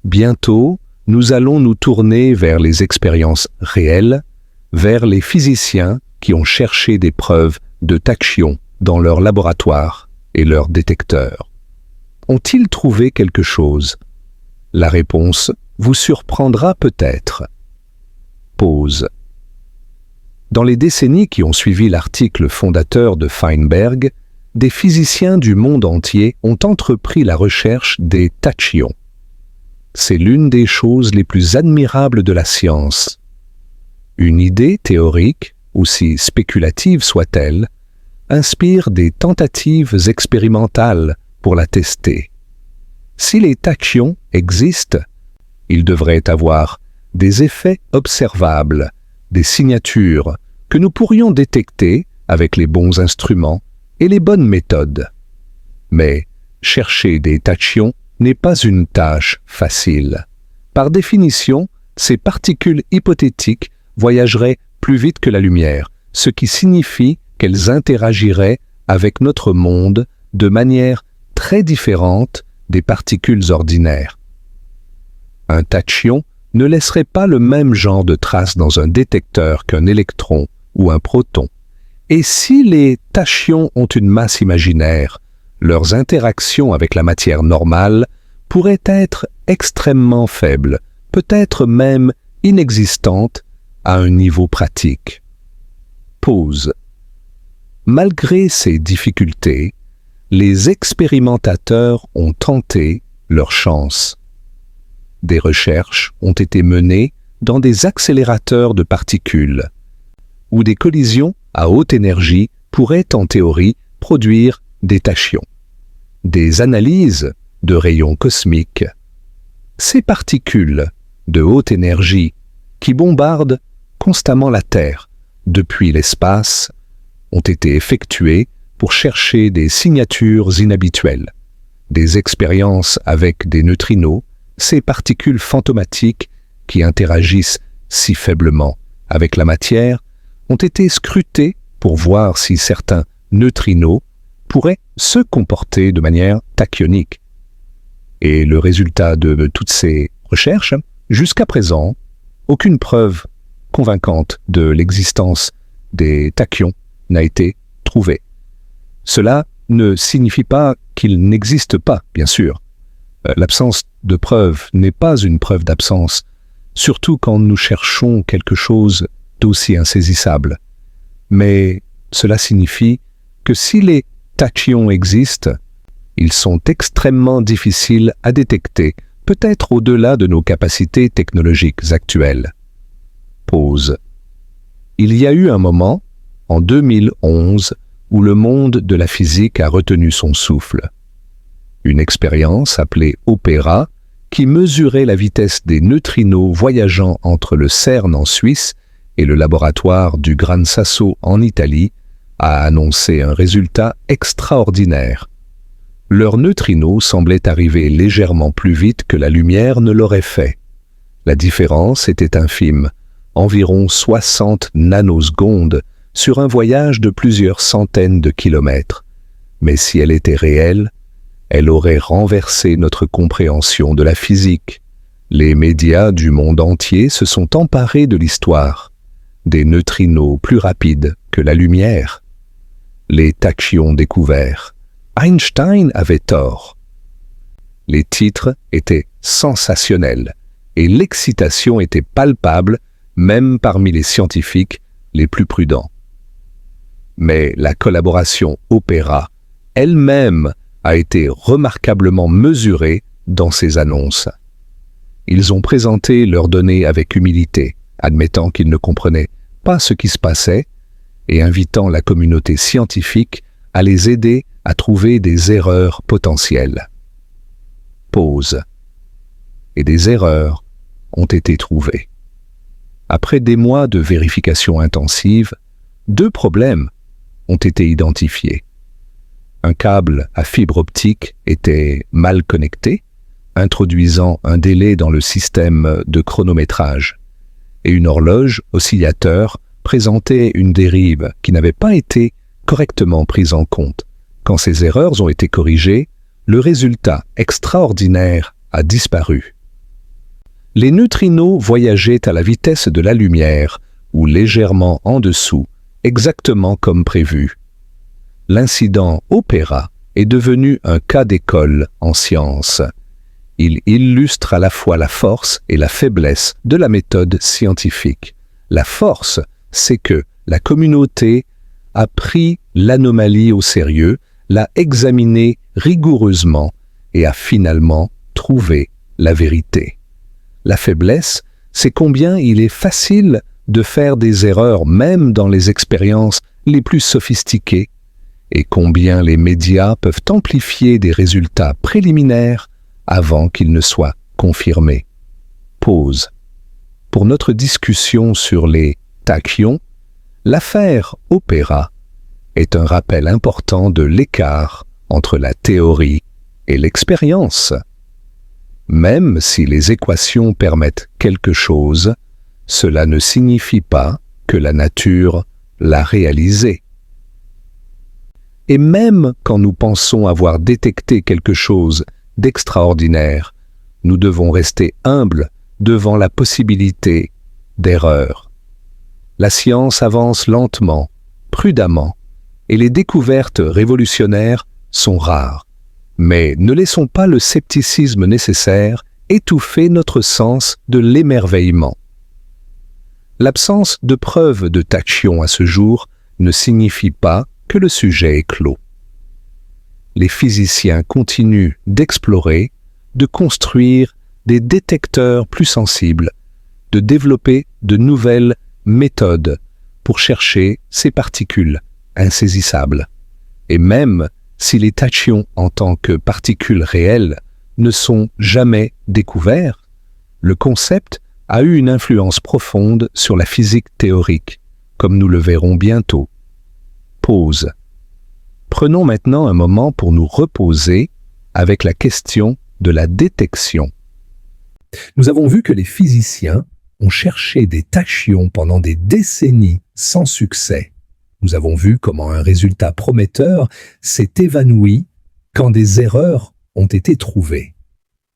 Bientôt, nous allons nous tourner vers les expériences réelles, vers les physiciens qui ont cherché des preuves de tachyons dans leur laboratoire et leurs détecteurs. Ont-ils trouvé quelque chose? La réponse vous surprendra peut-être. Pause. Dans les décennies qui ont suivi l'article fondateur de Feinberg, des physiciens du monde entier ont entrepris la recherche des tachyons. C'est l'une des choses les plus admirables de la science. Une idée théorique, aussi spéculative soit-elle, inspire des tentatives expérimentales pour la tester. Si les tachyons existent, ils devraient avoir des effets observables, des signatures que nous pourrions détecter avec les bons instruments et les bonnes méthodes. Mais chercher des tachyons n'est pas une tâche facile. Par définition, ces particules hypothétiques voyageraient plus vite que la lumière, ce qui signifie qu'elles interagiraient avec notre monde de manière très différente des particules ordinaires. Un tachyon ne laisserait pas le même genre de traces dans un détecteur qu'un électron ou un proton. Et si les tachyons ont une masse imaginaire, leurs interactions avec la matière normale pourraient être extrêmement faibles, peut-être même inexistantes à un niveau pratique. Pause. Malgré ces difficultés, les expérimentateurs ont tenté leur chance. Des recherches ont été menées dans des accélérateurs de particules, où des collisions à haute énergie pourraient en théorie produire des tachyons. Des analyses de rayons cosmiques. Ces particules de haute énergie qui bombardent constamment la Terre depuis l'espace ont été effectuées pour chercher des signatures inhabituelles. Des expériences avec des neutrinos, ces particules fantomatiques qui interagissent si faiblement avec la matière ont été scrutés pour voir si certains neutrinos pourraient se comporter de manière tachyonique. Et le résultat de toutes ces recherches, jusqu'à présent, aucune preuve convaincante de l'existence des tachyons n'a été trouvée. Cela ne signifie pas qu'ils n'existent pas, bien sûr. L'absence de preuve n'est pas une preuve d'absence, surtout quand nous cherchons quelque chose d'aussi insaisissable. Mais cela signifie que si les tachyons existent, ils sont extrêmement difficiles à détecter, peut-être au-delà de nos capacités technologiques actuelles. Pause. Il y a eu un moment, en 2011, où le monde de la physique a retenu son souffle. Une expérience appelée Opera, qui mesurait la vitesse des neutrinos voyageant entre le CERN en Suisse et le laboratoire du Gran Sasso en Italie, a annoncé un résultat extraordinaire. Leurs neutrinos semblaient arriver légèrement plus vite que la lumière ne l'aurait fait. La différence était infime, environ 60 nanosecondes sur un voyage de plusieurs centaines de kilomètres. Mais si elle était réelle, elle aurait renversé notre compréhension de la physique. Les médias du monde entier se sont emparés de l'histoire. Des neutrinos plus rapides que la lumière. Les tachyons découverts. Einstein avait tort. Les titres étaient sensationnels et l'excitation était palpable même parmi les scientifiques les plus prudents. Mais la collaboration Opera elle-même a été remarquablement mesurée dans ces annonces. Ils ont présenté leurs données avec humilité, admettant qu'ils ne comprenaient pas ce qui se passait et invitant la communauté scientifique à les aider à trouver des erreurs potentielles. Pause. Et des erreurs ont été trouvées. Après des mois de vérification intensive, 2 problèmes ont été identifiés. Un câble à fibre optique était mal connecté, introduisant un délai dans le système de chronométrage, et une horloge oscillateur présentait une dérive qui n'avait pas été correctement prise en compte. Quand ces erreurs ont été corrigées, le résultat extraordinaire a disparu. Les neutrinos voyageaient à la vitesse de la lumière, ou légèrement en dessous, exactement comme prévu. L'incident Opera est devenu un cas d'école en sciences. Il illustre à la fois la force et la faiblesse de la méthode scientifique. La force, c'est que la communauté a pris l'anomalie au sérieux, l'a examinée rigoureusement et a finalement trouvé la vérité. La faiblesse, c'est combien il est facile de faire des erreurs même dans les expériences les plus sophistiquées et combien les médias peuvent amplifier des résultats préliminaires avant qu'ils ne soient confirmés. Pause. Pour notre discussion sur les tachyons, l'affaire Opera est un rappel important de l'écart entre la théorie et l'expérience. Même si les équations permettent quelque chose, cela ne signifie pas que la nature l'a réalisé. Et même quand nous pensons avoir détecté quelque chose d'extraordinaire, nous devons rester humbles devant la possibilité d'erreur. La science avance lentement, prudemment, et les découvertes révolutionnaires sont rares. Mais ne laissons pas le scepticisme nécessaire étouffer notre sens de l'émerveillement. L'absence de preuves de tachyons à ce jour ne signifie pas que le sujet est clos. Les physiciens continuent d'explorer, de construire des détecteurs plus sensibles, de développer de nouvelles méthodes pour chercher ces particules insaisissables. Et même si les tachyons en tant que particules réelles ne sont jamais découverts, le concept a eu une influence profonde sur la physique théorique, comme nous le verrons bientôt. Pause. Prenons maintenant un moment pour nous reposer avec la question de la détection. Nous avons vu que les physiciens ont cherché des tachyons pendant des décennies sans succès. Nous avons vu comment un résultat prometteur s'est évanoui quand des erreurs ont été trouvées.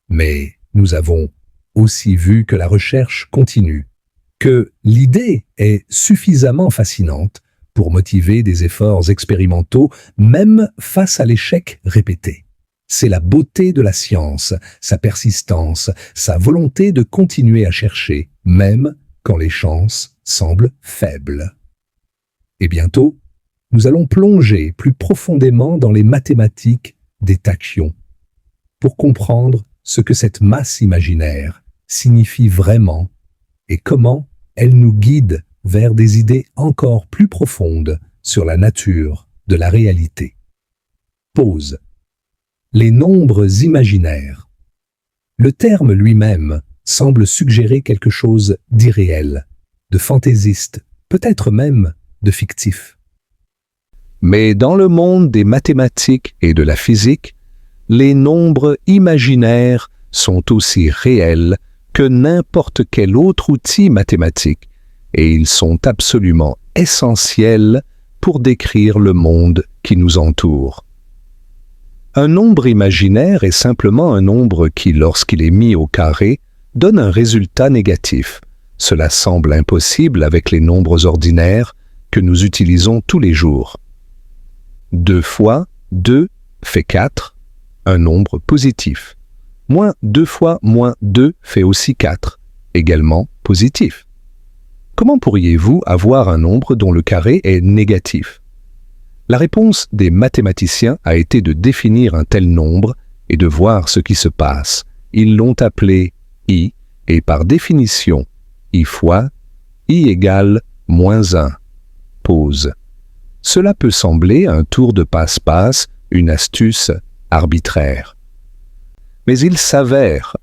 Mais nous avons aussi vu que la recherche continue, que l'idée est suffisamment fascinante pour motiver des efforts expérimentaux même face à l'échec répété. C'est la beauté de la science, sa persistance, sa volonté de continuer à chercher, même quand les chances semblent faibles. Et bientôt, nous allons plonger plus profondément dans les mathématiques des tachyons pour comprendre ce que cette masse imaginaire signifie vraiment et comment elle nous guide vers des idées encore plus profondes sur la nature de la réalité. Pause. Les nombres imaginaires. Le terme lui-même semble suggérer quelque chose d'irréel, de fantaisiste, peut-être même de fictif. Mais dans le monde des mathématiques et de la physique, les nombres imaginaires sont aussi réels que n'importe quel autre outil mathématique, et ils sont absolument essentiels pour décrire le monde qui nous entoure. Un nombre imaginaire est simplement un nombre qui, lorsqu'il est mis au carré, donne un résultat négatif. Cela semble impossible avec les nombres ordinaires que nous utilisons tous les jours. 2 fois 2 fait 4, un nombre positif. Moins 2 fois moins 2 fait aussi 4, également positif. Comment pourriez-vous avoir un nombre dont le carré est négatif ? La réponse des mathématiciens a été de définir un tel nombre et de voir ce qui se passe. Ils l'ont appelé i, et par définition, i fois i égale moins 1. Pause. Cela peut sembler un tour de passe-passe, une astuce arbitraire. Mais il s'avère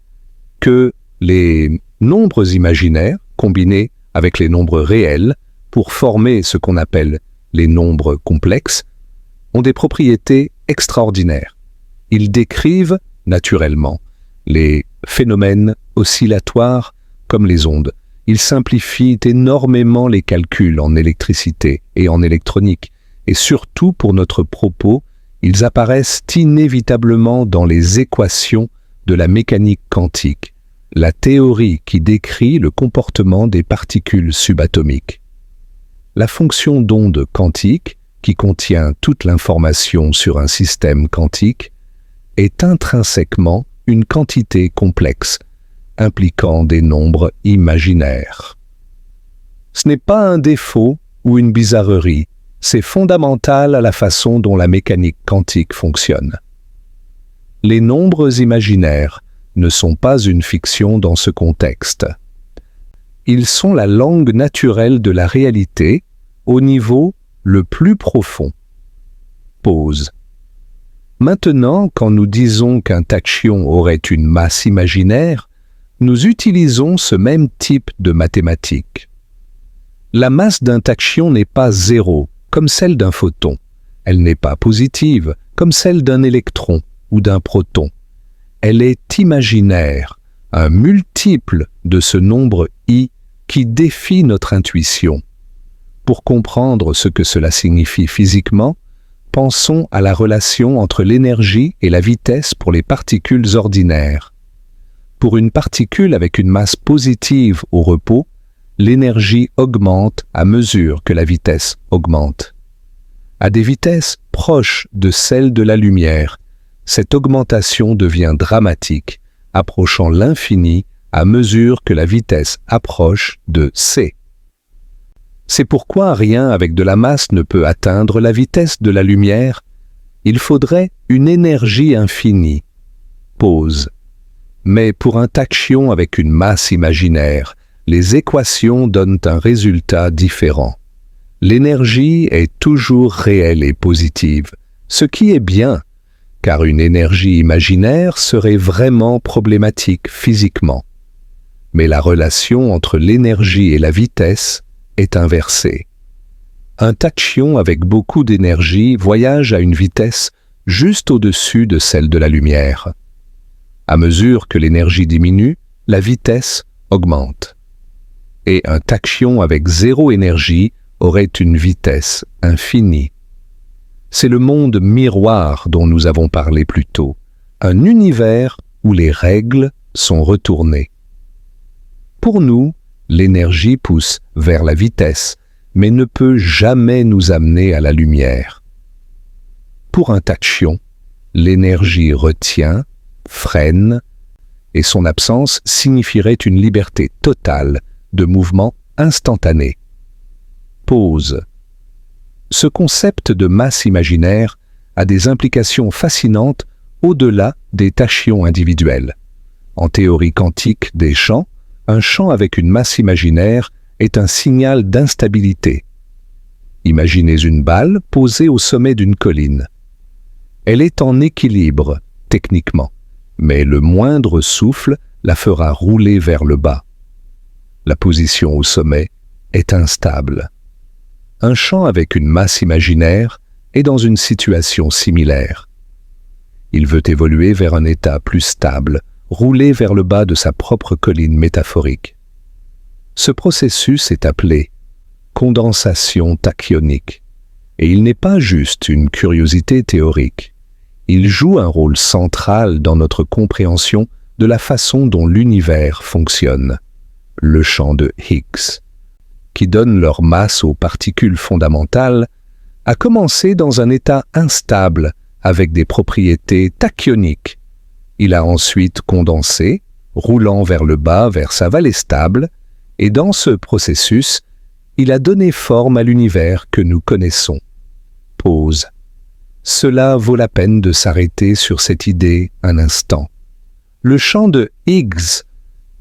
que les nombres imaginaires, combinés avec les nombres réels, pour former ce qu'on appelle les nombres complexes, ont des propriétés extraordinaires. Ils décrivent, naturellement, les phénomènes oscillatoires comme les ondes. Ils simplifient énormément les calculs en électricité et en électronique, et surtout pour notre propos, ils apparaissent inévitablement dans les équations de la mécanique quantique, la théorie qui décrit le comportement des particules subatomiques. La fonction d'onde quantique, qui contient toute l'information sur un système quantique, est intrinsèquement une quantité complexe, impliquant des nombres imaginaires. Ce n'est pas un défaut ou une bizarrerie, c'est fondamental à la façon dont la mécanique quantique fonctionne. Les nombres imaginaires ne sont pas une fiction dans ce contexte. Ils sont la langue naturelle de la réalité au niveau le plus profond. Pause. Maintenant, quand nous disons qu'un tachyon aurait une masse imaginaire, nous utilisons ce même type de mathématiques. La masse d'un tachyon n'est pas zéro, comme celle d'un photon. Elle n'est pas positive, comme celle d'un électron ou d'un proton. Elle est imaginaire, un multiple de ce nombre i qui défie notre intuition. Pour comprendre ce que cela signifie physiquement, pensons à la relation entre l'énergie et la vitesse pour les particules ordinaires. Pour une particule avec une masse positive au repos, l'énergie augmente à mesure que la vitesse augmente. À des vitesses proches de celles de la lumière, cette augmentation devient dramatique, approchant l'infini à mesure que la vitesse approche de c. C'est pourquoi rien avec de la masse ne peut atteindre la vitesse de la lumière. Il faudrait une énergie infinie. Pause. Mais pour un tachyon avec une masse imaginaire, les équations donnent un résultat différent. L'énergie est toujours réelle et positive, ce qui est bien, car une énergie imaginaire serait vraiment problématique physiquement. Mais la relation entre l'énergie et la vitesse est inversée. Un tachyon avec beaucoup d'énergie voyage à une vitesse juste au-dessus de celle de la lumière. À mesure que l'énergie diminue, la vitesse augmente. Et un tachyon avec zéro énergie aurait une vitesse infinie. C'est le monde miroir dont nous avons parlé plus tôt, un univers où les règles sont retournées. Pour nous, l'énergie pousse vers la vitesse, mais ne peut jamais nous amener à la lumière. Pour un tachyon, l'énergie retient, freine, et son absence signifierait une liberté totale de mouvement instantané. Pause. Ce concept de masse imaginaire a des implications fascinantes au-delà des tachyons individuels. En théorie quantique des champs, un champ avec une masse imaginaire est un signal d'instabilité. Imaginez une balle posée au sommet d'une colline. Elle est en équilibre, techniquement, mais le moindre souffle la fera rouler vers le bas. La position au sommet est instable. Un champ avec une masse imaginaire est dans une situation similaire. Il veut évoluer vers un état plus stable, rouler vers le bas de sa propre colline métaphorique. Ce processus est appelé condensation tachyonique, et il n'est pas juste une curiosité théorique. Il joue un rôle central dans notre compréhension de la façon dont l'univers fonctionne. Le champ de Higgs, qui donne leur masse aux particules fondamentales, a commencé dans un état instable avec des propriétés tachyoniques. Il a ensuite condensé, roulant vers le bas vers sa vallée stable, et dans ce processus, il a donné forme à l'univers que nous connaissons. Pause. Cela vaut la peine de s'arrêter sur cette idée un instant. Le champ de Higgs,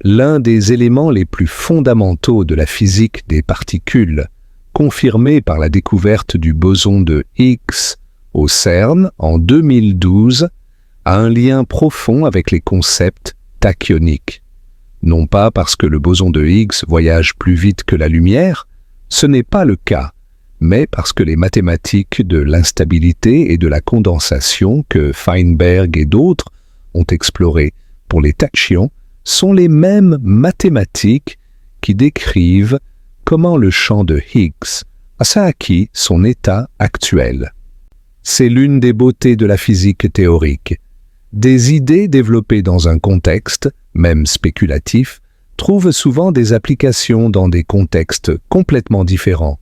l'un des éléments les plus fondamentaux de la physique des particules, confirmé par la découverte du boson de Higgs au CERN en 2012, a un lien profond avec les concepts tachyoniques. Non pas parce que le boson de Higgs voyage plus vite que la lumière, ce n'est pas le cas, mais parce que les mathématiques de l'instabilité et de la condensation que Feinberg et d'autres ont explorées pour les tachyons sont les mêmes mathématiques qui décrivent comment le champ de Higgs a acquis son état actuel. C'est l'une des beautés de la physique théorique. Des idées développées dans un contexte, même spéculatif, trouvent souvent des applications dans des contextes complètement différents.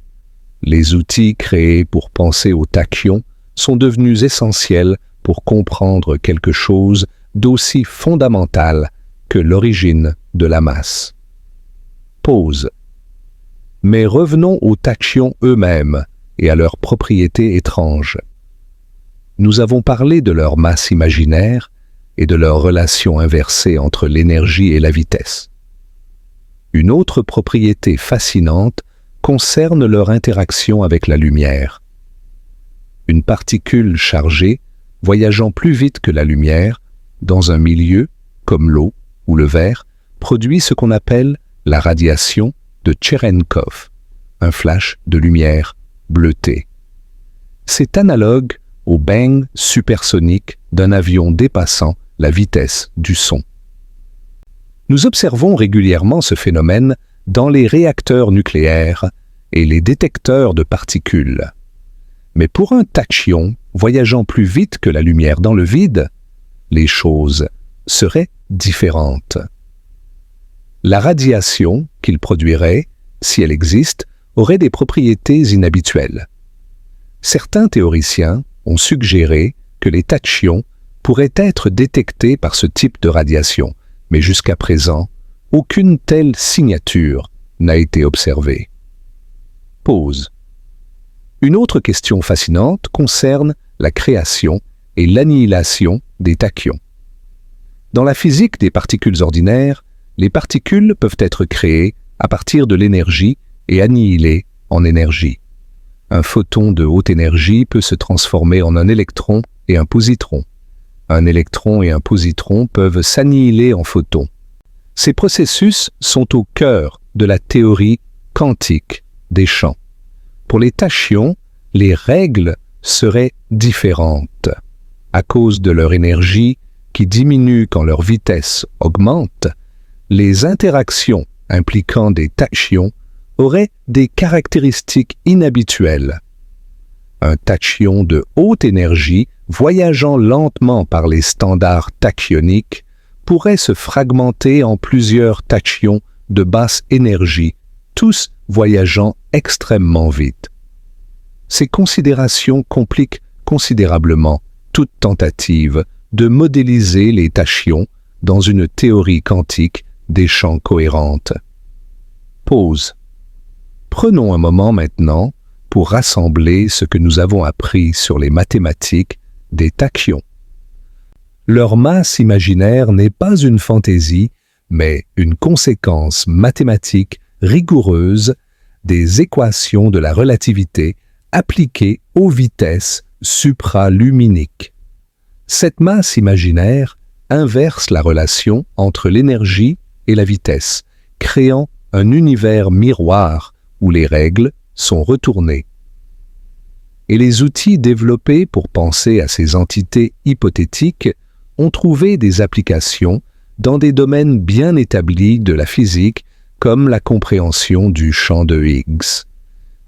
Les outils créés pour penser aux tachyons sont devenus essentiels pour comprendre quelque chose d'aussi fondamental que l'origine de la masse. Pause. Mais revenons aux tachyons eux-mêmes et à leurs propriétés étranges. Nous avons parlé de leur masse imaginaire et de leur relation inversée entre l'énergie et la vitesse. Une autre propriété fascinante concerne leur interaction avec la lumière. Une particule chargée, voyageant plus vite que la lumière, dans un milieu, comme l'eau ou le verre, produit ce qu'on appelle la radiation de Cherenkov, un flash de lumière bleutée. C'est analogue au bang supersonique d'un avion dépassant la vitesse du son. Nous observons régulièrement ce phénomène dans les réacteurs nucléaires et les détecteurs de particules. Mais pour un tachyon voyageant plus vite que la lumière dans le vide, les choses seraient différentes. La radiation qu'il produirait, si elle existe, aurait des propriétés inhabituelles. Certains théoriciens ont suggéré que les tachyons pourraient être détectés par ce type de radiation, mais jusqu'à présent, aucune telle signature n'a été observée. Pause. Une autre question fascinante concerne la création et l'annihilation des tachyons. Dans la physique des particules ordinaires, les particules peuvent être créées à partir de l'énergie et annihilées en énergie. Un photon de haute énergie peut se transformer en un électron et un positron. Un électron et un positron peuvent s'annihiler en photons. Ces processus sont au cœur de la théorie quantique des champs. Pour les tachyons, les règles seraient différentes. À cause de leur énergie qui diminue quand leur vitesse augmente, les interactions impliquant des tachyons auraient des caractéristiques inhabituelles. Un tachyon de haute énergie voyageant lentement par les standards tachyoniques pourrait se fragmenter en plusieurs tachyons de basse énergie, tous voyageant extrêmement vite. Ces considérations compliquent considérablement toute tentative de modéliser les tachyons dans une théorie quantique des champs cohérente. Pause. Prenons un moment maintenant pour rassembler ce que nous avons appris sur les mathématiques des tachyons. Leur masse imaginaire n'est pas une fantaisie, mais une conséquence mathématique rigoureuse des équations de la relativité appliquées aux vitesses supraluminiques. Cette masse imaginaire inverse la relation entre l'énergie et la vitesse, créant un univers miroir où les règles sont retournées. Et les outils développés pour penser à ces entités hypothétiques ont trouvé des applications dans des domaines bien établis de la physique comme la compréhension du champ de Higgs.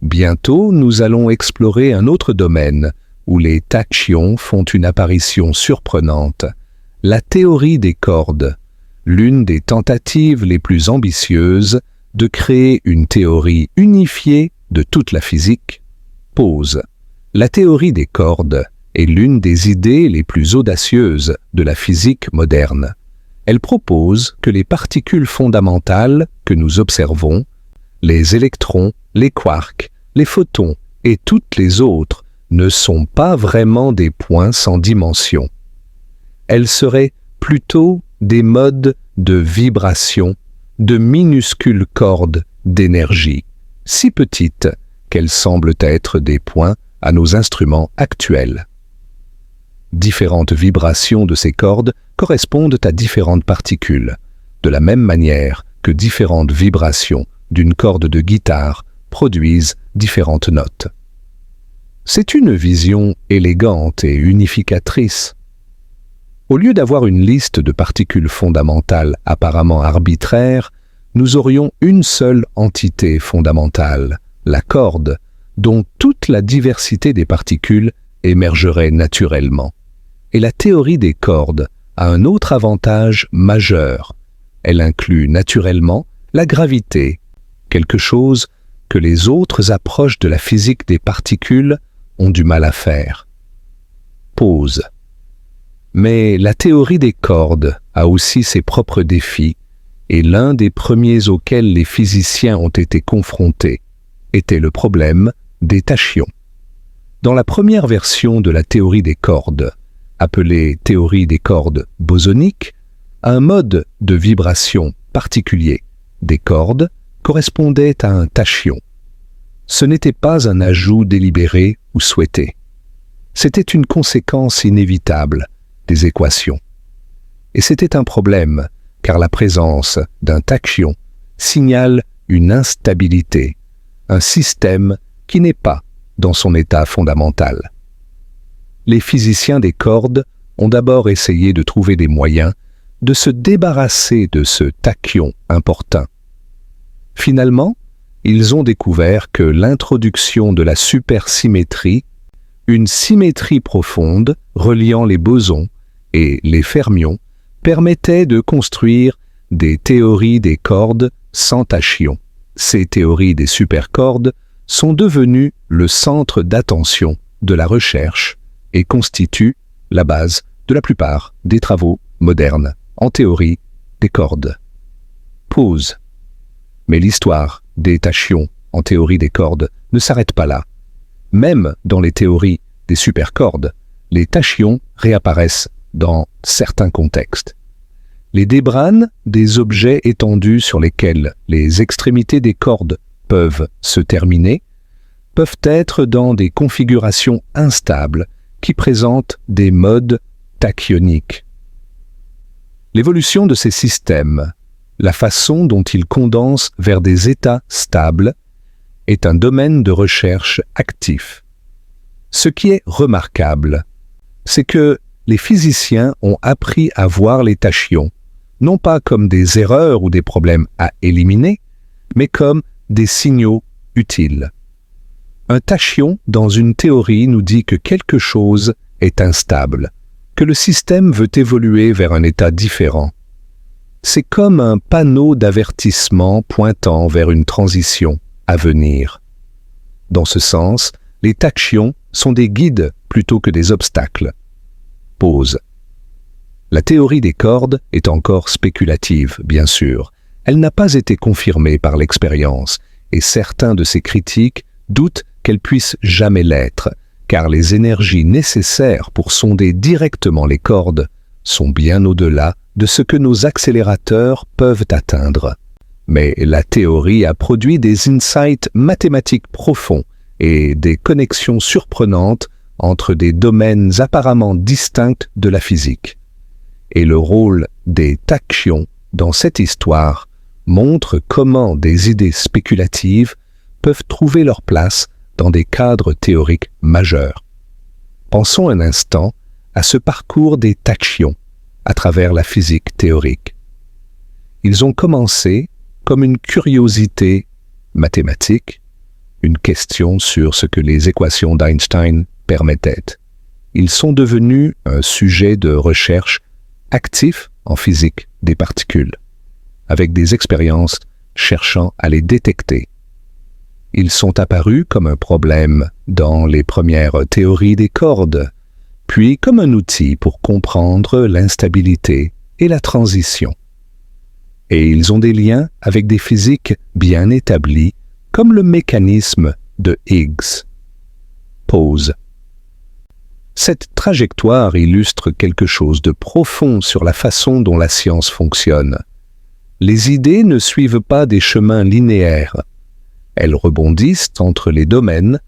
Bientôt, nous allons explorer un autre domaine où les tachyons font une apparition surprenante, la théorie des cordes, l'une des tentatives les plus ambitieuses de créer une théorie unifiée de toute la physique. Pause. La théorie des cordes est l'une des idées les plus audacieuses de la physique moderne. Elle propose que les particules fondamentales que nous observons, les électrons, les quarks, les photons et toutes les autres, ne sont pas vraiment des points sans dimension. Elles seraient plutôt des modes de vibration, de minuscules cordes d'énergie, si petites qu'elles semblent être des points à nos instruments actuels. Différentes vibrations de ces cordes correspondent à différentes particules, de la même manière que différentes vibrations d'une corde de guitare produisent différentes notes. C'est une vision élégante et unificatrice. Au lieu d'avoir une liste de particules fondamentales apparemment arbitraires, nous aurions une seule entité fondamentale, la corde, dont toute la diversité des particules émergerait naturellement. Et la théorie des cordes a un autre avantage majeur. Elle inclut naturellement la gravité, quelque chose que les autres approches de la physique des particules ont du mal à faire. Pause. Mais la théorie des cordes a aussi ses propres défis, et l'un des premiers auxquels les physiciens ont été confrontés était le problème des tachyons. Dans la première version de la théorie des cordes, appelée théorie des cordes bosoniques, un mode de vibration particulier des cordes correspondait à un tachyon. Ce n'était pas un ajout délibéré ou souhaité. C'était une conséquence inévitable des équations. Et c'était un problème, car la présence d'un tachyon signale une instabilité, un système qui n'est pas dans son état fondamental. Les physiciens des cordes ont d'abord essayé de trouver des moyens de se débarrasser de ce tachyon importun. Finalement, ils ont découvert que l'introduction de la supersymétrie, une symétrie profonde reliant les bosons et les fermions, permettait de construire des théories des cordes sans tachyon. Ces théories des supercordes sont devenues le centre d'attention de la recherche et constituent la base de la plupart des travaux modernes en théorie des cordes. Pause. Mais l'histoire des tachyons en théorie des cordes ne s'arrête pas là. Même dans les théories des supercordes, les tachyons réapparaissent dans certains contextes. Les débranes des objets étendus sur lesquels les extrémités des cordes peuvent se terminer peuvent être dans des configurations instables qui présentent des modes tachyoniques. L'évolution de ces systèmes, la façon dont ils condensent vers des états stables, est un domaine de recherche actif. Ce qui est remarquable, c'est que les physiciens ont appris à voir les tachyons non pas comme des erreurs ou des problèmes à éliminer, mais comme des signaux utiles. Un tachyon dans une théorie nous dit que quelque chose est instable, que le système veut évoluer vers un état différent. C'est comme un panneau d'avertissement pointant vers une transition à venir. Dans ce sens, les tachyons sont des guides plutôt que des obstacles. Pause. La théorie des cordes est encore spéculative, bien sûr. Elle n'a pas été confirmée par l'expérience, et certains de ses critiques doutent qu'elle puisse jamais l'être, car les énergies nécessaires pour sonder directement les cordes sont bien au-delà de ce que nos accélérateurs peuvent atteindre. Mais la théorie a produit des insights mathématiques profonds et des connexions surprenantes entre des domaines apparemment distincts de la physique. Et le rôle des tachyons dans cette histoire montre comment des idées spéculatives peuvent trouver leur place dans des cadres théoriques majeurs. Pensons un instant à ce parcours des tachyons à travers la physique théorique. Ils ont commencé comme une curiosité mathématique, une question sur ce que les équations d'Einstein permettaient. Ils sont devenus un sujet de recherche actif en physique des particules, avec des expériences cherchant à les détecter. Ils sont apparus comme un problème dans les premières théories des cordes, puis comme un outil pour comprendre l'instabilité et la transition. Et ils ont des liens avec des physiques bien établies, comme le mécanisme de Higgs. Pause. Cette trajectoire illustre quelque chose de profond sur la façon dont la science fonctionne. Les idées ne suivent pas des chemins linéaires. Elles rebondissent entre les domaines,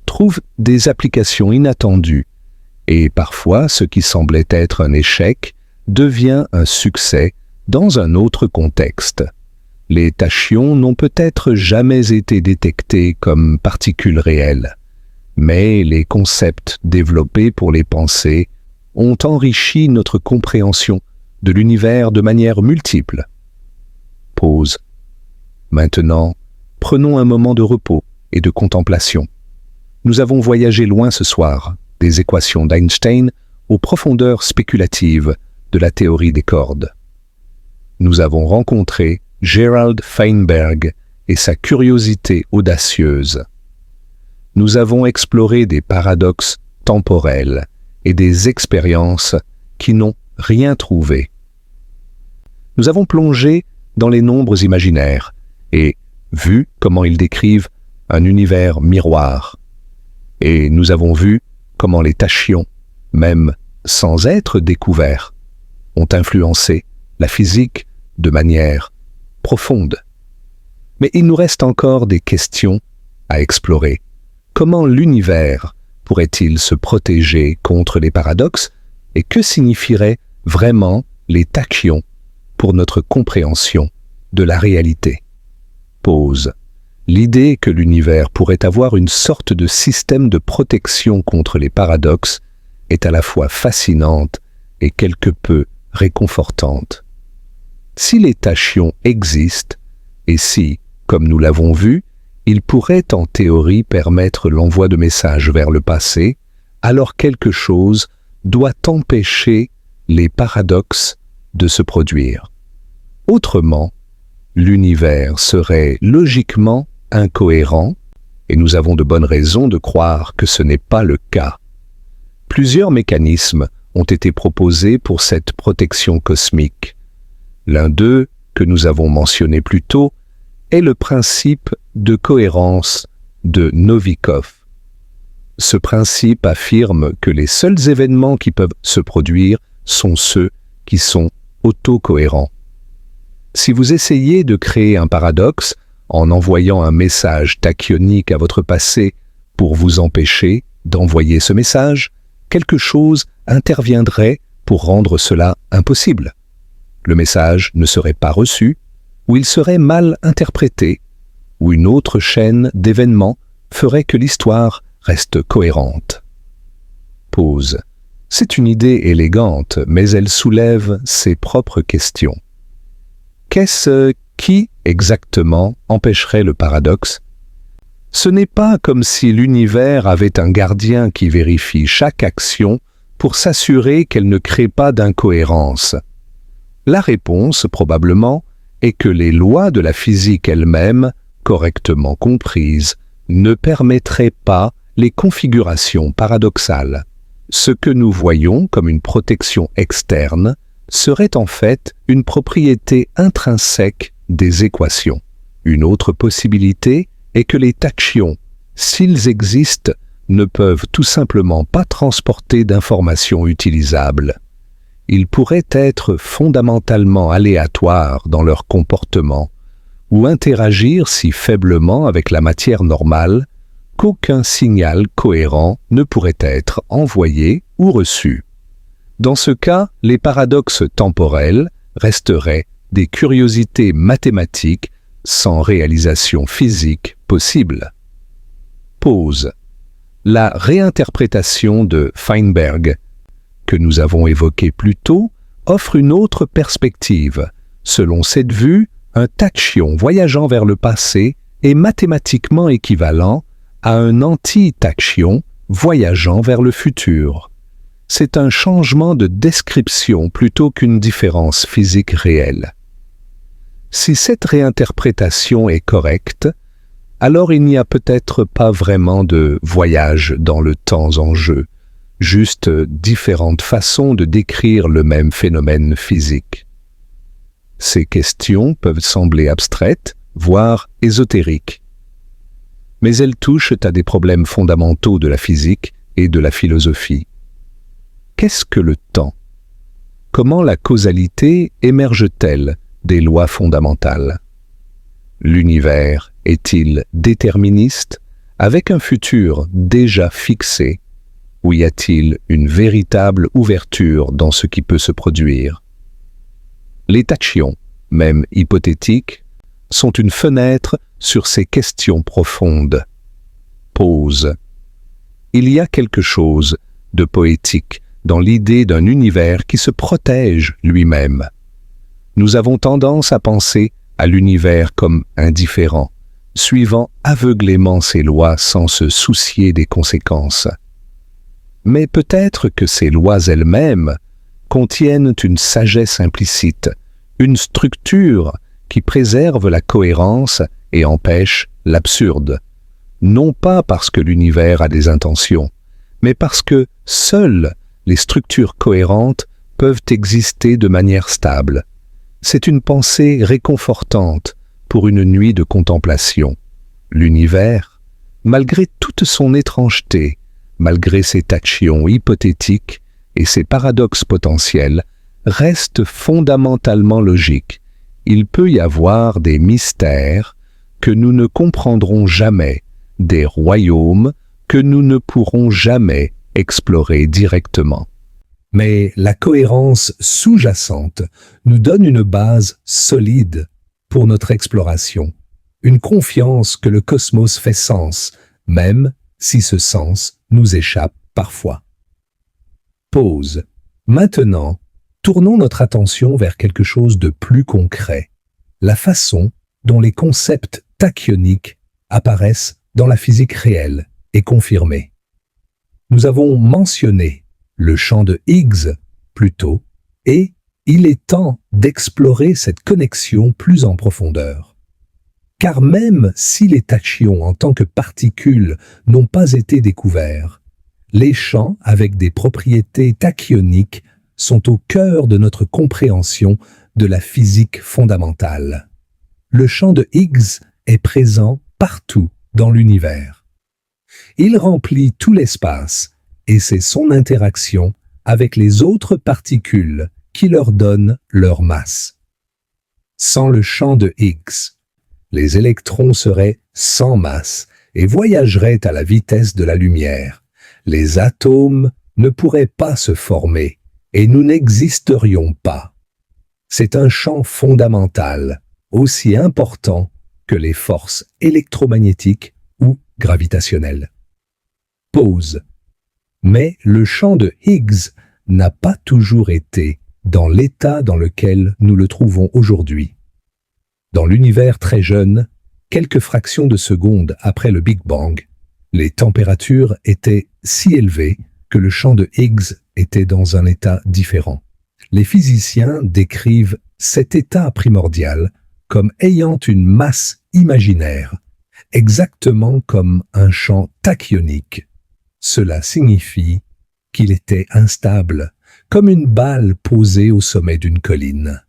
trouvent des applications inattendues, et parfois ce qui semblait être un échec devient un succès dans un autre contexte. Les tachyons n'ont peut-être jamais été détectés comme particules réelles, mais les concepts développés pour les penser ont enrichi notre compréhension de l'univers de manière multiple. Pause. Maintenant, prenons un moment de repos et de contemplation. Nous avons voyagé loin ce soir, des équations d'Einstein aux profondeurs spéculatives de la théorie des cordes. Nous avons rencontré Gerald Feinberg et sa curiosité audacieuse. Nous avons exploré des paradoxes temporels et des expériences qui n'ont rien trouvé. Nous avons plongé dans les nombres imaginaires et vu comment ils décrivent un univers miroir. Et nous avons vu comment les tachyons, même sans être découverts, ont influencé la physique de manière profonde. Mais il nous reste encore des questions à explorer. Comment l'univers pourrait-il se protéger contre les paradoxes et que signifieraient vraiment les tachyons pour notre compréhension de la réalité? Pause. L'idée que l'univers pourrait avoir une sorte de système de protection contre les paradoxes est à la fois fascinante et quelque peu réconfortante. Si les tachyons existent, et si, comme nous l'avons vu, ils pourraient en théorie permettre l'envoi de messages vers le passé, alors quelque chose doit empêcher les paradoxes de se produire. Autrement, l'univers serait logiquement incohérent, et nous avons de bonnes raisons de croire que ce n'est pas le cas. Plusieurs mécanismes ont été proposés pour cette protection cosmique. L'un d'eux, que nous avons mentionné plus tôt, est le principe de cohérence de Novikov. Ce principe affirme que les seuls événements qui peuvent se produire sont ceux qui sont autocohérents. Si vous essayez de créer un paradoxe en envoyant un message tachyonique à votre passé pour vous empêcher d'envoyer ce message, quelque chose interviendrait pour rendre cela impossible. Le message ne serait pas reçu, ou il serait mal interprété, ou une autre chaîne d'événements ferait que l'histoire reste cohérente. Pause. C'est une idée élégante, mais elle soulève ses propres questions. Qu'est-ce qui, exactement, empêcherait le paradoxe? Ce n'est pas comme si l'univers avait un gardien qui vérifie chaque action pour s'assurer qu'elle ne crée pas d'incohérence. La réponse, probablement, est que les lois de la physique elles-mêmes, correctement comprises, ne permettraient pas les configurations paradoxales. Ce que nous voyons comme une protection externe serait en fait une propriété intrinsèque des équations. Une autre possibilité est que les tachyons, s'ils existent, ne peuvent tout simplement pas transporter d'informations utilisables. Ils pourraient être fondamentalement aléatoires dans leur comportement ou interagir si faiblement avec la matière normale qu'aucun signal cohérent ne pourrait être envoyé ou reçu. Dans ce cas, les paradoxes temporels resteraient des curiosités mathématiques sans réalisation physique possible. Pause. La réinterprétation de Feinberg, que nous avons évoquée plus tôt, offre une autre perspective. Selon cette vue, un tachyon voyageant vers le passé est mathématiquement équivalent à un anti-tachyon voyageant vers le futur. C'est un changement de description plutôt qu'une différence physique réelle. Si cette réinterprétation est correcte, alors il n'y a peut-être pas vraiment de voyage dans le temps en jeu, juste différentes façons de décrire le même phénomène physique. Ces questions peuvent sembler abstraites, voire ésotériques, mais elles touchent à des problèmes fondamentaux de la physique et de la philosophie. Qu'est-ce que le temps? Comment la causalité émerge-t-elle des lois fondamentales? L'univers est-il déterministe, avec un futur déjà fixé, ou y a-t-il une véritable ouverture dans ce qui peut se produire? Les tachyons, même hypothétiques, sont une fenêtre sur ces questions profondes. Pause. Il y a quelque chose de poétique dans l'idée d'un univers qui se protège lui-même. Nous avons tendance à penser à l'univers comme indifférent, suivant aveuglément ses lois sans se soucier des conséquences. Mais peut-être que ces lois elles-mêmes contiennent une sagesse implicite, une structure qui préserve la cohérence et empêche l'absurde, non pas parce que l'univers a des intentions, mais parce que seules les structures cohérentes peuvent exister de manière stable. C'est une pensée réconfortante pour une nuit de contemplation. L'univers, malgré toute son étrangeté, malgré ses tachyons hypothétiques et ses paradoxes potentiels, reste fondamentalement logique. Il peut y avoir des mystères que nous ne comprendrons jamais, des royaumes que nous ne pourrons jamais explorer directement. Mais la cohérence sous-jacente nous donne une base solide pour notre exploration, une confiance que le cosmos fait sens, même si ce sens nous échappe parfois. Pause. Maintenant, tournons notre attention vers quelque chose de plus concret, la façon dont les concepts tachyoniques apparaissent dans la physique réelle et confirmée. Nous avons mentionné le champ de Higgs plus tôt, et il est temps d'explorer cette connexion plus en profondeur. Car même si les tachyons en tant que particules n'ont pas été découverts, les champs avec des propriétés tachyoniques sont au cœur de notre compréhension de la physique fondamentale. Le champ de Higgs est présent partout dans l'univers. Il remplit tout l'espace et c'est son interaction avec les autres particules qui leur donne leur masse. Sans le champ de Higgs, les électrons seraient sans masse et voyageraient à la vitesse de la lumière. Les atomes ne pourraient pas se former et nous n'existerions pas. C'est un champ fondamental, aussi important que les forces électromagnétiques ou gravitationnelles. Pause. Mais le champ de Higgs n'a pas toujours été dans l'état dans lequel nous le trouvons aujourd'hui. Dans l'univers très jeune, quelques fractions de secondes après le Big Bang, les températures étaient si élevées que le champ de Higgs était dans un état différent. Les physiciens décrivent cet état primordial comme ayant une masse imaginaire, exactement comme un champ tachyonique. Cela signifie qu'il était instable, comme une balle posée au sommet d'une colline.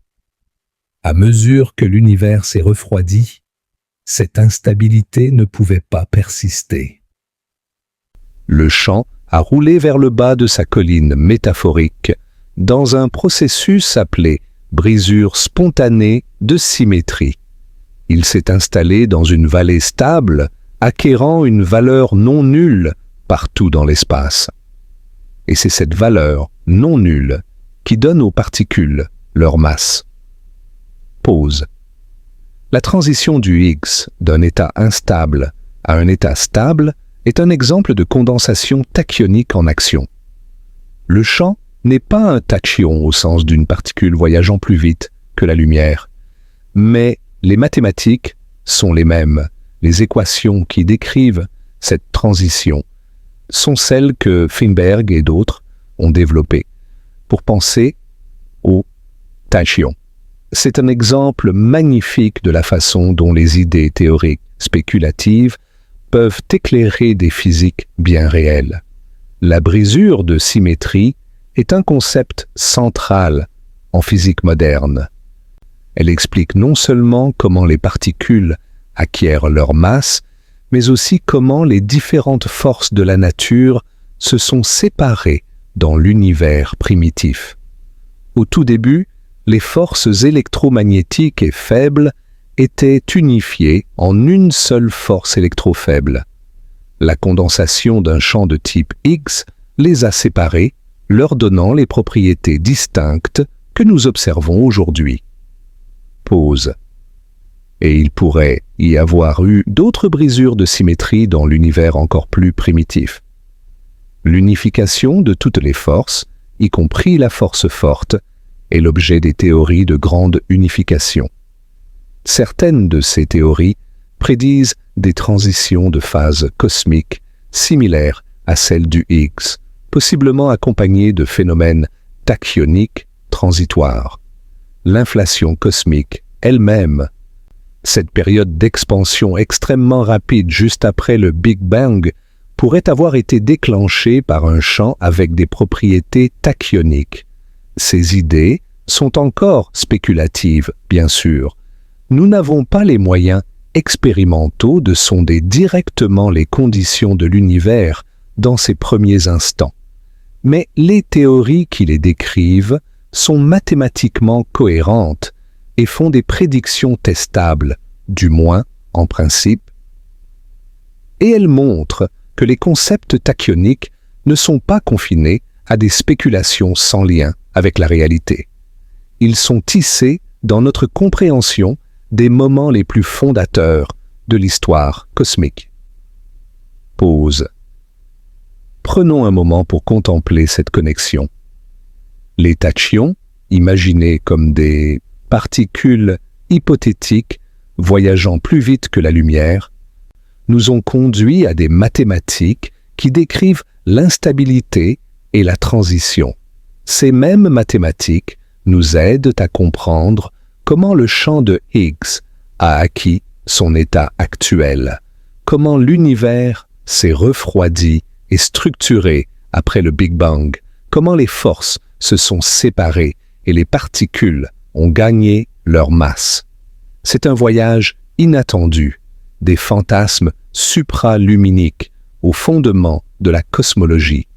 À mesure que l'univers s'est refroidi, cette instabilité ne pouvait pas persister. Le champ a roulé vers le bas de sa colline métaphorique dans un processus appelé brisure spontanée de symétrie. Il s'est installé dans une vallée stable, acquérant une valeur non nulle partout dans l'espace. Et c'est cette valeur non nulle qui donne aux particules leur masse. Pause. La transition du Higgs d'un état instable à un état stable est un exemple de condensation tachyonique en action. Le champ n'est pas un tachyon au sens d'une particule voyageant plus vite que la lumière, mais les mathématiques sont les mêmes. Les équations qui décrivent cette transition sont celles que Feinberg et d'autres ont développées pour penser au tachyon. C'est un exemple magnifique de la façon dont les idées théoriques spéculatives peuvent éclairer des physiques bien réelles. La brisure de symétrie est un concept central en physique moderne. Elle explique non seulement comment les particules acquièrent leur masse, mais aussi comment les différentes forces de la nature se sont séparées dans l'univers primitif. Au tout début, les forces électromagnétiques et faibles étaient unifiées en une seule force électrofaible. La condensation d'un champ de type Higgs les a séparées, leur donnant les propriétés distinctes que nous observons aujourd'hui. Pause. Et il pourrait y avoir eu d'autres brisures de symétrie dans l'univers encore plus primitif. L'unification de toutes les forces, y compris la force forte, est l'objet des théories de grande unification. Certaines de ces théories prédisent des transitions de phase cosmiques similaires à celles du Higgs, possiblement accompagnées de phénomènes tachyoniques transitoires. L'inflation cosmique elle-même, cette période d'expansion extrêmement rapide juste après le Big Bang, pourrait avoir été déclenchée par un champ avec des propriétés tachyoniques. Ces idées sont encore spéculatives, bien sûr. Nous n'avons pas les moyens expérimentaux de sonder directement les conditions de l'univers dans ses premiers instants. Mais les théories qui les décrivent sont mathématiquement cohérentes et font des prédictions testables, du moins en principe. Et elles montrent que les concepts tachyoniques ne sont pas confinés à des spéculations sans lien avec la réalité. Ils sont tissés dans notre compréhension des moments les plus fondateurs de l'histoire cosmique. Pause. Prenons un moment pour contempler cette connexion. Les tachyons, imaginés comme des particules hypothétiques voyageant plus vite que la lumière, nous ont conduit à des mathématiques qui décrivent l'instabilité et la transition. Ces mêmes mathématiques nous aident à comprendre comment le champ de Higgs a acquis son état actuel, comment l'univers s'est refroidi et structuré après le Big Bang, comment les forces se sont séparées et les particules ont gagné leur masse. C'est un voyage inattendu, des fantasmes supraluminiques au fondement de la cosmologie.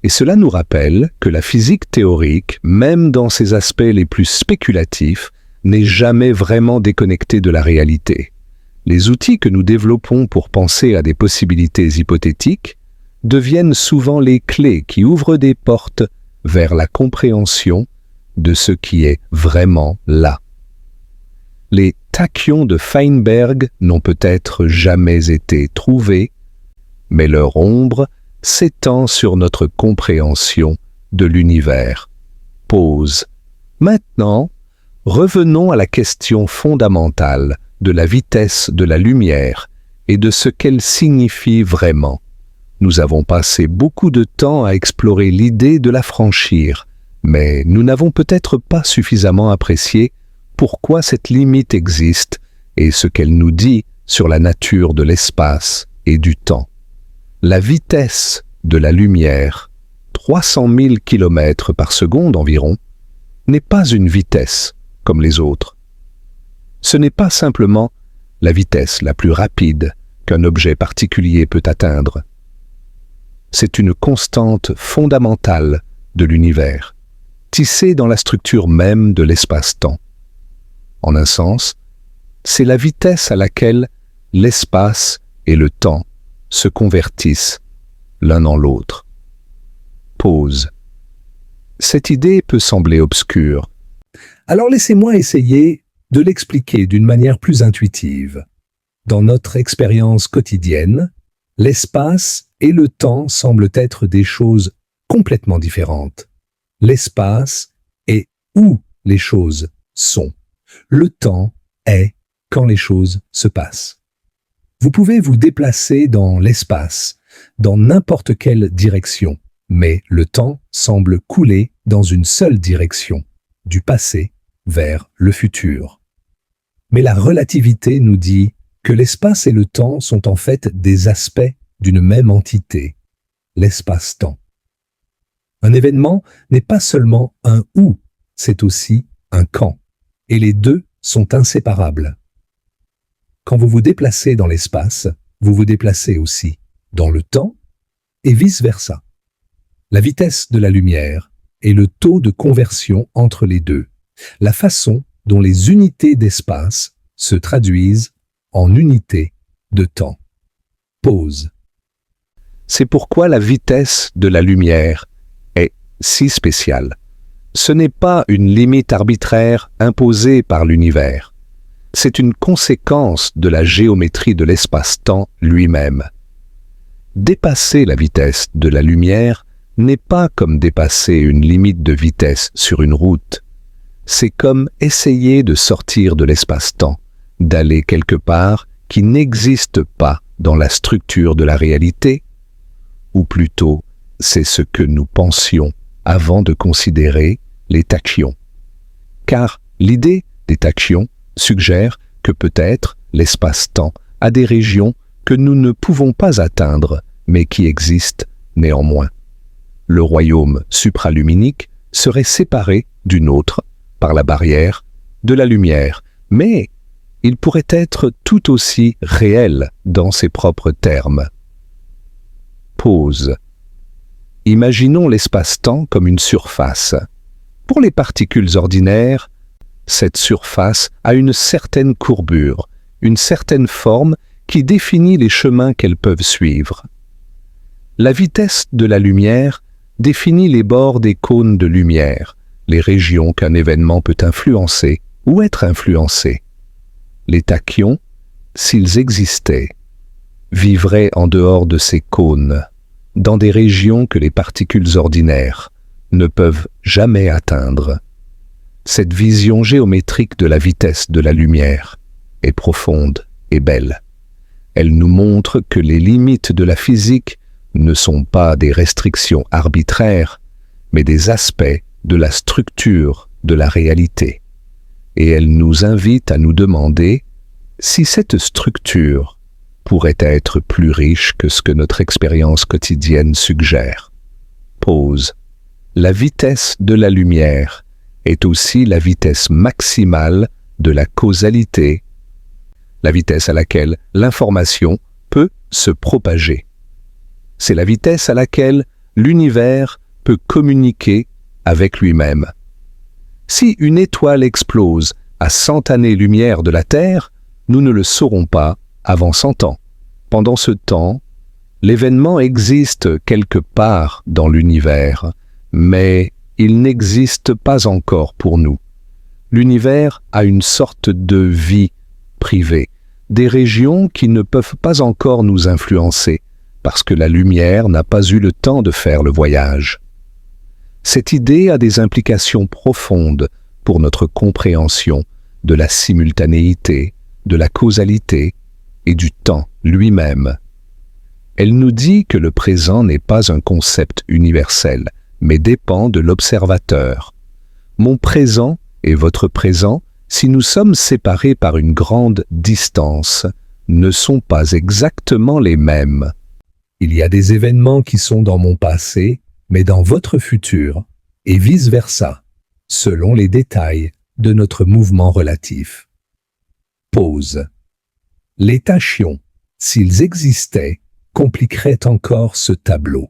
Et cela nous rappelle que la physique théorique, même dans ses aspects les plus spéculatifs, n'est jamais vraiment déconnectée de la réalité. Les outils que nous développons pour penser à des possibilités hypothétiques deviennent souvent les clés qui ouvrent des portes vers la compréhension de ce qui est vraiment là. Les tachyons de Feinberg n'ont peut-être jamais été trouvés, mais leur ombre s'étend sur notre compréhension de l'univers. Pause. Maintenant, Revenons à la question fondamentale de la vitesse de la lumière et de ce qu'elle signifie vraiment. Nous avons passé beaucoup de temps à explorer l'idée de la franchir, mais nous n'avons peut-être pas suffisamment apprécié pourquoi cette limite existe et ce qu'elle nous dit sur la nature de l'espace et du temps. La vitesse de la lumière, 300 000 km par seconde environ, n'est pas une vitesse comme les autres. Ce n'est pas simplement la vitesse la plus rapide qu'un objet particulier peut atteindre. C'est une constante fondamentale de l'univers, tissée dans la structure même de l'espace-temps. En un sens, c'est la vitesse à laquelle l'espace et le temps se convertissent l'un en l'autre. Pause. Cette idée peut sembler obscure. Alors laissez-moi essayer de l'expliquer d'une manière plus intuitive. Dans notre expérience quotidienne, l'espace et le temps semblent être des choses complètement différentes. L'espace est où les choses sont. Le temps est quand les choses se passent. Vous pouvez vous déplacer dans l'espace, dans n'importe quelle direction, mais le temps semble couler dans une seule direction, du passé vers le futur. Mais la relativité nous dit que l'espace et le temps sont en fait des aspects d'une même entité, l'espace-temps. Un événement n'est pas seulement un où, c'est aussi un quand, et les deux sont inséparables. Quand vous vous déplacez dans l'espace, vous vous déplacez aussi dans le temps et vice-versa. La vitesse de la lumière est le taux de conversion entre les deux, la façon dont les unités d'espace se traduisent en unités de temps. Pause. C'est pourquoi la vitesse de la lumière est si spéciale. Ce n'est pas une limite arbitraire imposée par l'univers. C'est une conséquence de la géométrie de l'espace-temps lui-même. Dépasser la vitesse de la lumière n'est pas comme dépasser une limite de vitesse sur une route. C'est comme essayer de sortir de l'espace-temps, d'aller quelque part qui n'existe pas dans la structure de la réalité, ou plutôt, c'est ce que nous pensions avant de considérer les tachyons. Car l'idée des tachyons suggère que peut-être l'espace-temps a des régions que nous ne pouvons pas atteindre, mais qui existent néanmoins. Le royaume supraluminique serait séparé d'une autre par la barrière de la lumière, mais il pourrait être tout aussi réel dans ses propres termes. Pause. Imaginons l'espace-temps comme une surface. Pour les particules ordinaires, cette surface a une certaine courbure, une certaine forme qui définit les chemins qu'elles peuvent suivre. La vitesse de la lumière définit les bords des cônes de lumière, les régions qu'un événement peut influencer ou être influencé. Les tachyons, s'ils existaient, vivraient en dehors de ces cônes, dans des régions que les particules ordinaires ne peuvent jamais atteindre. Cette vision géométrique de la vitesse de la lumière est profonde et belle. Elle nous montre que les limites de la physique ne sont pas des restrictions arbitraires, mais des aspects de la structure de la réalité. Et elle nous invite à nous demander si cette structure pourrait être plus riche que ce que notre expérience quotidienne suggère. Pause. La vitesse de la lumière est aussi la vitesse maximale de la causalité, la vitesse à laquelle l'information peut se propager. C'est la vitesse à laquelle l'univers peut communiquer avec lui-même. Si une étoile explose à 100 années-lumière de la Terre, nous ne le saurons pas avant 100 ans. Pendant ce temps, l'événement existe quelque part dans l'univers, mais il n'existe pas encore pour nous. L'univers a une sorte de vie privée, des régions qui ne peuvent pas encore nous influencer, parce que la lumière n'a pas eu le temps de faire le voyage. Cette idée a des implications profondes pour notre compréhension de la simultanéité, de la causalité et du temps lui-même. Elle nous dit que le présent n'est pas un concept universel, mais dépend de l'observateur. Mon présent et votre présent, si nous sommes séparés par une grande distance, ne sont pas exactement les mêmes. Il y a des événements qui sont dans mon passé, mais dans votre futur, et vice-versa, selon les détails de notre mouvement relatif. Pause. Les tachyons, s'ils existaient, compliqueraient encore ce tableau.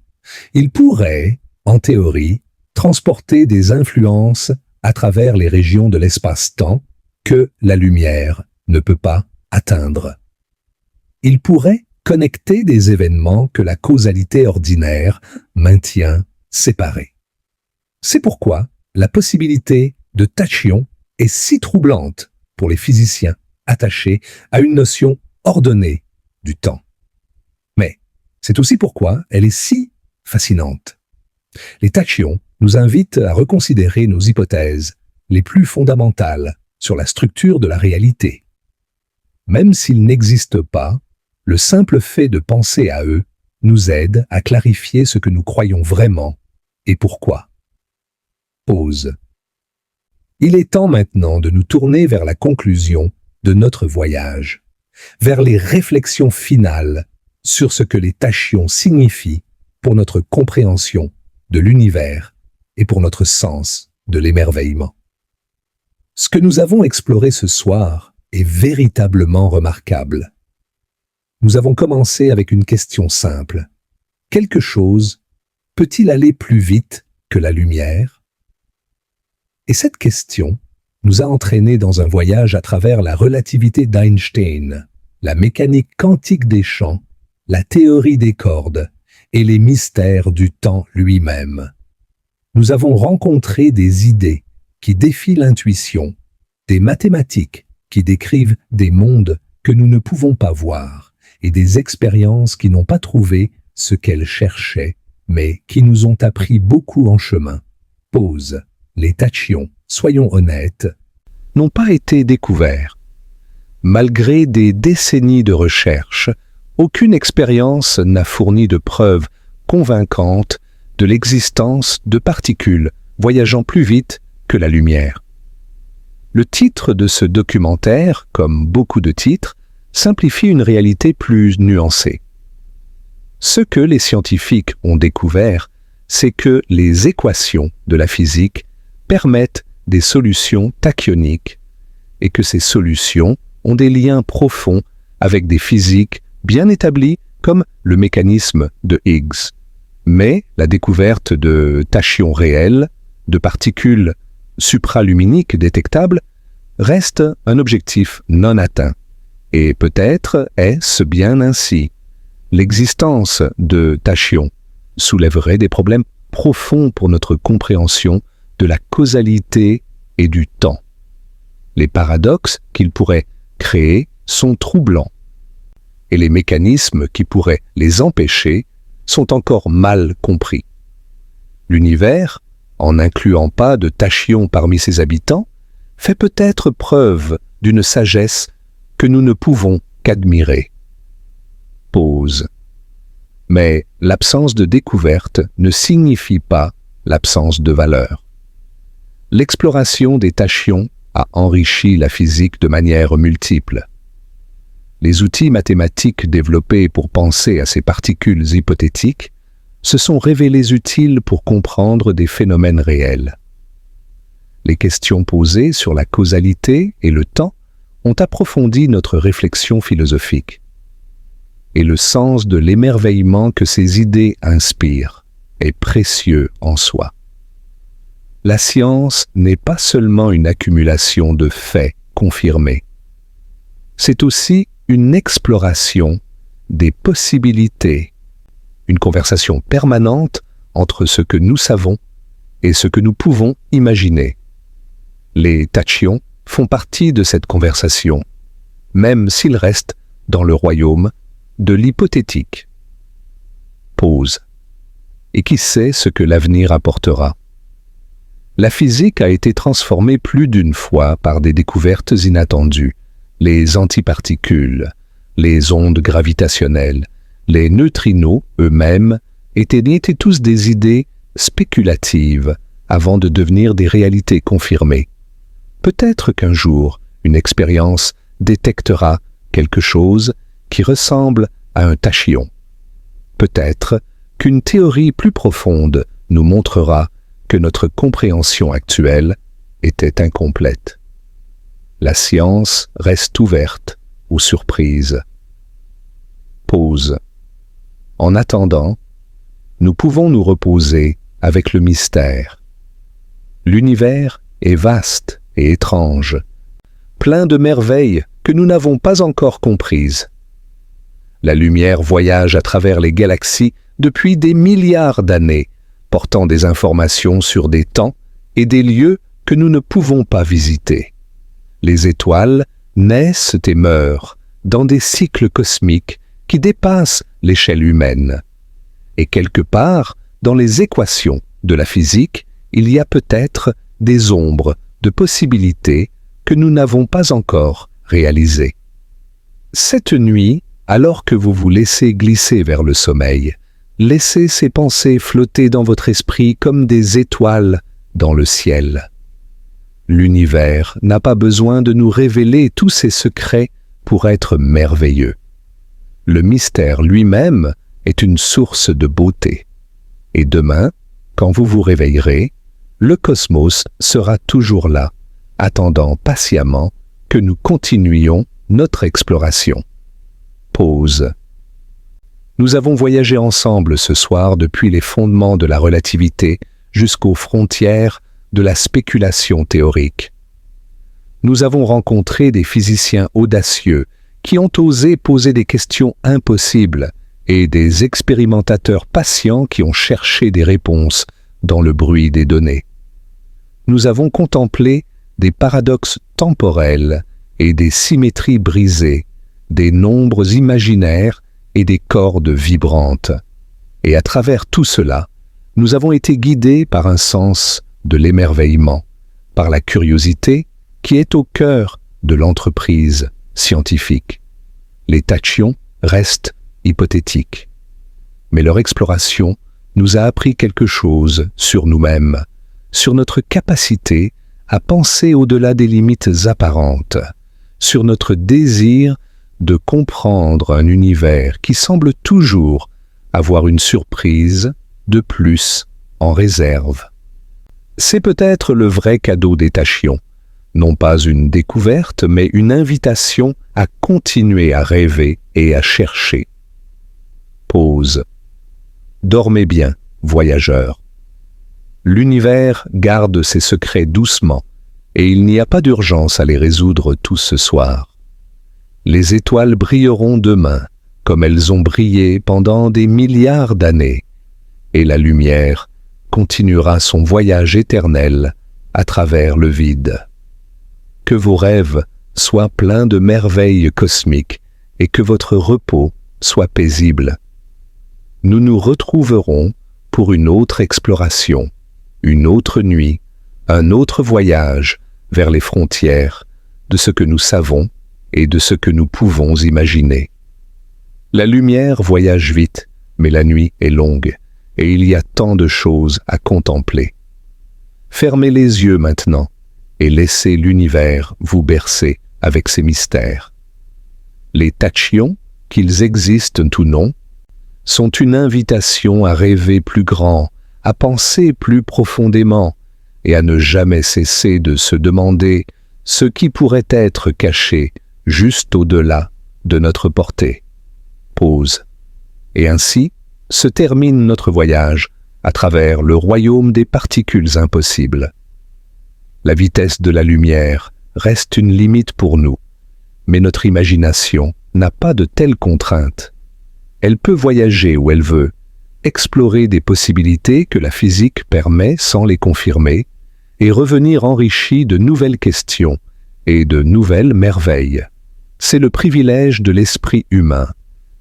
Ils pourraient, en théorie, transporter des influences à travers les régions de l'espace-temps que la lumière ne peut pas atteindre. Ils pourraient connecter des événements que la causalité ordinaire maintient séparés. C'est pourquoi la possibilité de tachyons est si troublante pour les physiciens attachés à une notion ordonnée du temps. Mais c'est aussi pourquoi elle est si fascinante. Les tachyons nous invitent à reconsidérer nos hypothèses les plus fondamentales sur la structure de la réalité. Même s'ils n'existent pas, le simple fait de penser à eux nous aide à clarifier ce que nous croyons vraiment et pourquoi. Pause. Il est temps maintenant de nous tourner vers la conclusion de notre voyage, vers les réflexions finales sur ce que les tachyons signifient pour notre compréhension de l'univers et pour notre sens de l'émerveillement. Ce que nous avons exploré ce soir est véritablement remarquable. Nous avons commencé avec une question simple. Quelque chose peut-il aller plus vite que la lumière? Et cette question nous a entraînés dans un voyage à travers la relativité d'Einstein, la mécanique quantique des champs, la théorie des cordes et les mystères du temps lui-même. Nous avons rencontré des idées qui défient l'intuition, des mathématiques qui décrivent des mondes que nous ne pouvons pas voir et des expériences qui n'ont pas trouvé ce qu'elles cherchaient, mais qui nous ont appris beaucoup en chemin. Pause. Les tachyons, soyons honnêtes, n'ont pas été découverts. Malgré des décennies de recherche, aucune expérience n'a fourni de preuves convaincantes de l'existence de particules voyageant plus vite que la lumière. Le titre de ce documentaire, comme beaucoup de titres, simplifie une réalité plus nuancée. Ce que les scientifiques ont découvert, c'est que les équations de la physique permettent des solutions tachyoniques et que ces solutions ont des liens profonds avec des physiques bien établies comme le mécanisme de Higgs. Mais la découverte de tachyons réels, de particules supraluminiques détectables, reste un objectif non atteint. Et peut-être est-ce bien ainsi. L'existence de tachyons soulèverait des problèmes profonds pour notre compréhension de la causalité et du temps. Les paradoxes qu'ils pourraient créer sont troublants, et les mécanismes qui pourraient les empêcher sont encore mal compris. L'univers, en n'incluant pas de tachyons parmi ses habitants, fait peut-être preuve d'une sagesse que nous ne pouvons qu'admirer. Pause. Mais l'absence de découverte ne signifie pas l'absence de valeur. L'exploration des tachyons a enrichi la physique de manière multiple. Les outils mathématiques développés pour penser à ces particules hypothétiques se sont révélés utiles pour comprendre des phénomènes réels. Les questions posées sur la causalité et le temps ont approfondi notre réflexion philosophique. Et le sens de l'émerveillement que ces idées inspirent est précieux en soi. La science n'est pas seulement une accumulation de faits confirmés. C'est aussi une exploration des possibilités, une conversation permanente entre ce que nous savons et ce que nous pouvons imaginer. Les tachyons font partie de cette conversation, même s'ils restent dans le royaume de l'hypothétique. Pause. Et qui sait ce que l'avenir apportera? La physique a été transformée plus d'une fois par des découvertes inattendues. Les antiparticules, les ondes gravitationnelles, les neutrinos eux-mêmes n'étaient tous des idées spéculatives avant de devenir des réalités confirmées. Peut-être qu'un jour, une expérience détectera quelque chose qui ressemble à un tachyon. Peut-être qu'une théorie plus profonde nous montrera que notre compréhension actuelle était incomplète. La science reste ouverte aux surprises. Pause. En attendant, nous pouvons nous reposer avec le mystère. L'univers est vaste et étrange, plein de merveilles que nous n'avons pas encore comprises. La lumière voyage à travers les galaxies depuis des milliards d'années, portant des informations sur des temps et des lieux que nous ne pouvons pas visiter. Les étoiles naissent et meurent dans des cycles cosmiques qui dépassent l'échelle humaine. Et quelque part, dans les équations de la physique, il y a peut-être des ombres de possibilités que nous n'avons pas encore réalisées. Cette nuit, alors que vous vous laissez glisser vers le sommeil, laissez ces pensées flotter dans votre esprit comme des étoiles dans le ciel. L'univers n'a pas besoin de nous révéler tous ses secrets pour être merveilleux. Le mystère lui-même est une source de beauté. Et demain, quand vous vous réveillerez, le cosmos sera toujours là, attendant patiemment que nous continuions notre exploration. Pause. Nous avons voyagé ensemble ce soir depuis les fondements de la relativité jusqu'aux frontières de la spéculation théorique. Nous avons rencontré des physiciens audacieux qui ont osé poser des questions impossibles et des expérimentateurs patients qui ont cherché des réponses dans le bruit des données. Nous avons contemplé des paradoxes temporels et des symétries brisées, des nombres imaginaires et des cordes vibrantes. Et à travers tout cela, nous avons été guidés par un sens de l'émerveillement, par la curiosité qui est au cœur de l'entreprise scientifique. Les tachyons restent hypothétiques, mais leur exploration nous a appris quelque chose sur nous-mêmes, sur notre capacité à penser au-delà des limites apparentes, sur notre désir de comprendre un univers qui semble toujours avoir une surprise de plus en réserve. C'est peut-être le vrai cadeau des tachyons, non pas une découverte, mais une invitation à continuer à rêver et à chercher. Pause. Dormez bien, voyageurs. L'univers garde ses secrets doucement, et il n'y a pas d'urgence à les résoudre tous ce soir. Les étoiles brilleront demain, comme elles ont brillé pendant des milliards d'années, et la lumière continuera son voyage éternel à travers le vide. Que vos rêves soient pleins de merveilles cosmiques et que votre repos soit paisible. Nous nous retrouverons pour une autre exploration, une autre nuit, un autre voyage vers les frontières de ce que nous savons et de ce que nous pouvons imaginer. La lumière voyage vite, mais la nuit est longue, et il y a tant de choses à contempler. Fermez les yeux maintenant, et laissez l'univers vous bercer avec ses mystères. Les tachyons, qu'ils existent ou non, sont une invitation à rêver plus grand, à penser plus profondément, et à ne jamais cesser de se demander ce qui pourrait être caché juste au-delà de notre portée. Pause. Et ainsi se termine notre voyage à travers le royaume des particules impossibles. La vitesse de la lumière reste une limite pour nous, mais notre imagination n'a pas de telles contraintes. Elle peut voyager où elle veut, explorer des possibilités que la physique permet sans les confirmer, et revenir enrichie de nouvelles questions et de nouvelles merveilles. C'est le privilège de l'esprit humain,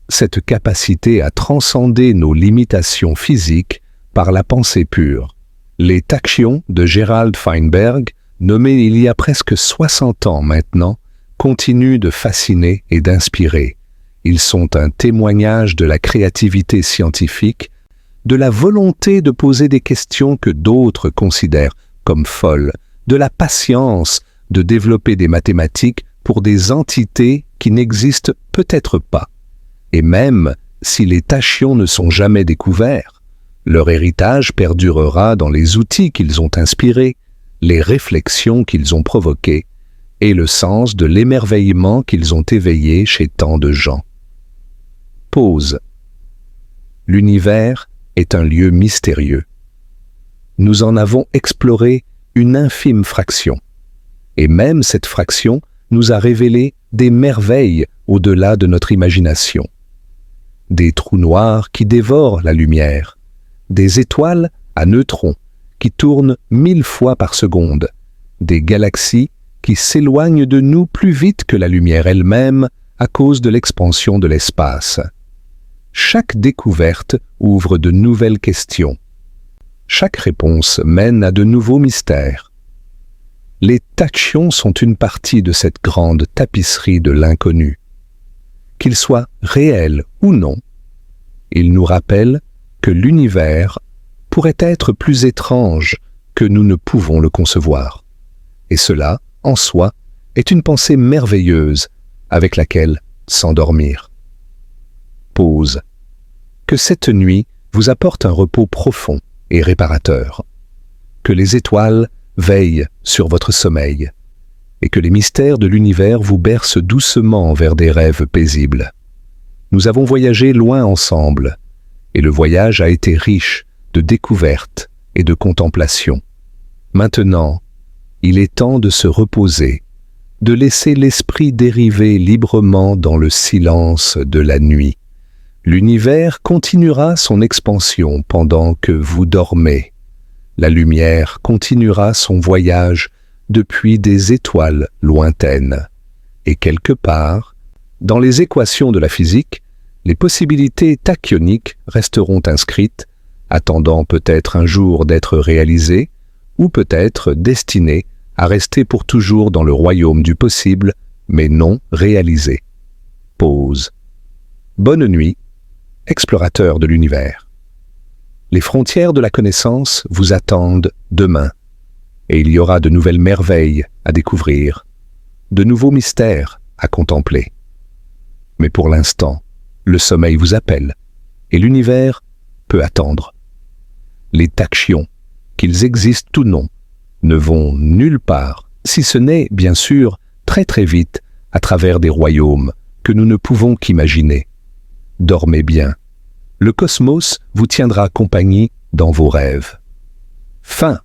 cette capacité à transcender nos limitations physiques par la pensée pure. Les tachyons de Gerald Feinberg, nommés il y a presque 60 ans maintenant, continuent de fasciner et d'inspirer. Ils sont un témoignage de la créativité scientifique, de la volonté de poser des questions que d'autres considèrent comme folles, de la patience de développer des mathématiques pour des entités qui n'existent peut-être pas. Et même si les tachyons ne sont jamais découverts, leur héritage perdurera dans les outils qu'ils ont inspirés, les réflexions qu'ils ont provoquées et le sens de l'émerveillement qu'ils ont éveillé chez tant de gens. Pause. L'univers est un lieu mystérieux. Nous en avons exploré une infime fraction. Et même cette fraction nous a révélé des merveilles au-delà de notre imagination. Des trous noirs qui dévorent la lumière, des étoiles à neutrons qui tournent 1000 fois par seconde, des galaxies qui s'éloignent de nous plus vite que la lumière elle-même à cause de l'expansion de l'espace. Chaque découverte ouvre de nouvelles questions. Chaque réponse mène à de nouveaux mystères. Les tachyons sont une partie de cette grande tapisserie de l'inconnu. Qu'ils soient réels ou non, ils nous rappellent que l'univers pourrait être plus étrange que nous ne pouvons le concevoir. Et cela, en soi, est une pensée merveilleuse avec laquelle s'endormir. Pause. Que cette nuit vous apporte un repos profond et réparateur. Que les étoiles veillent sur votre sommeil et que les mystères de l'univers vous bercent doucement vers des rêves paisibles. Nous avons voyagé loin ensemble et le voyage a été riche de découvertes et de contemplations. Maintenant, il est temps de se reposer, de laisser l'esprit dériver librement dans le silence de la nuit. L'univers continuera son expansion pendant que vous dormez. La lumière continuera son voyage depuis des étoiles lointaines. Et quelque part, dans les équations de la physique, les possibilités tachyoniques resteront inscrites, attendant peut-être un jour d'être réalisées, ou peut-être destinées à rester pour toujours dans le royaume du possible, mais non réalisé. Pause. Bonne nuit, explorateur de l'univers. Les frontières de la connaissance vous attendent demain, et il y aura de nouvelles merveilles à découvrir, de nouveaux mystères à contempler. Mais pour l'instant, le sommeil vous appelle, et l'univers peut attendre. Les tachyons, qu'ils existent ou non, ne vont nulle part, si ce n'est, bien sûr, très très vite, à travers des royaumes que nous ne pouvons qu'imaginer. Dormez bien. Le cosmos vous tiendra compagnie dans vos rêves. Fin.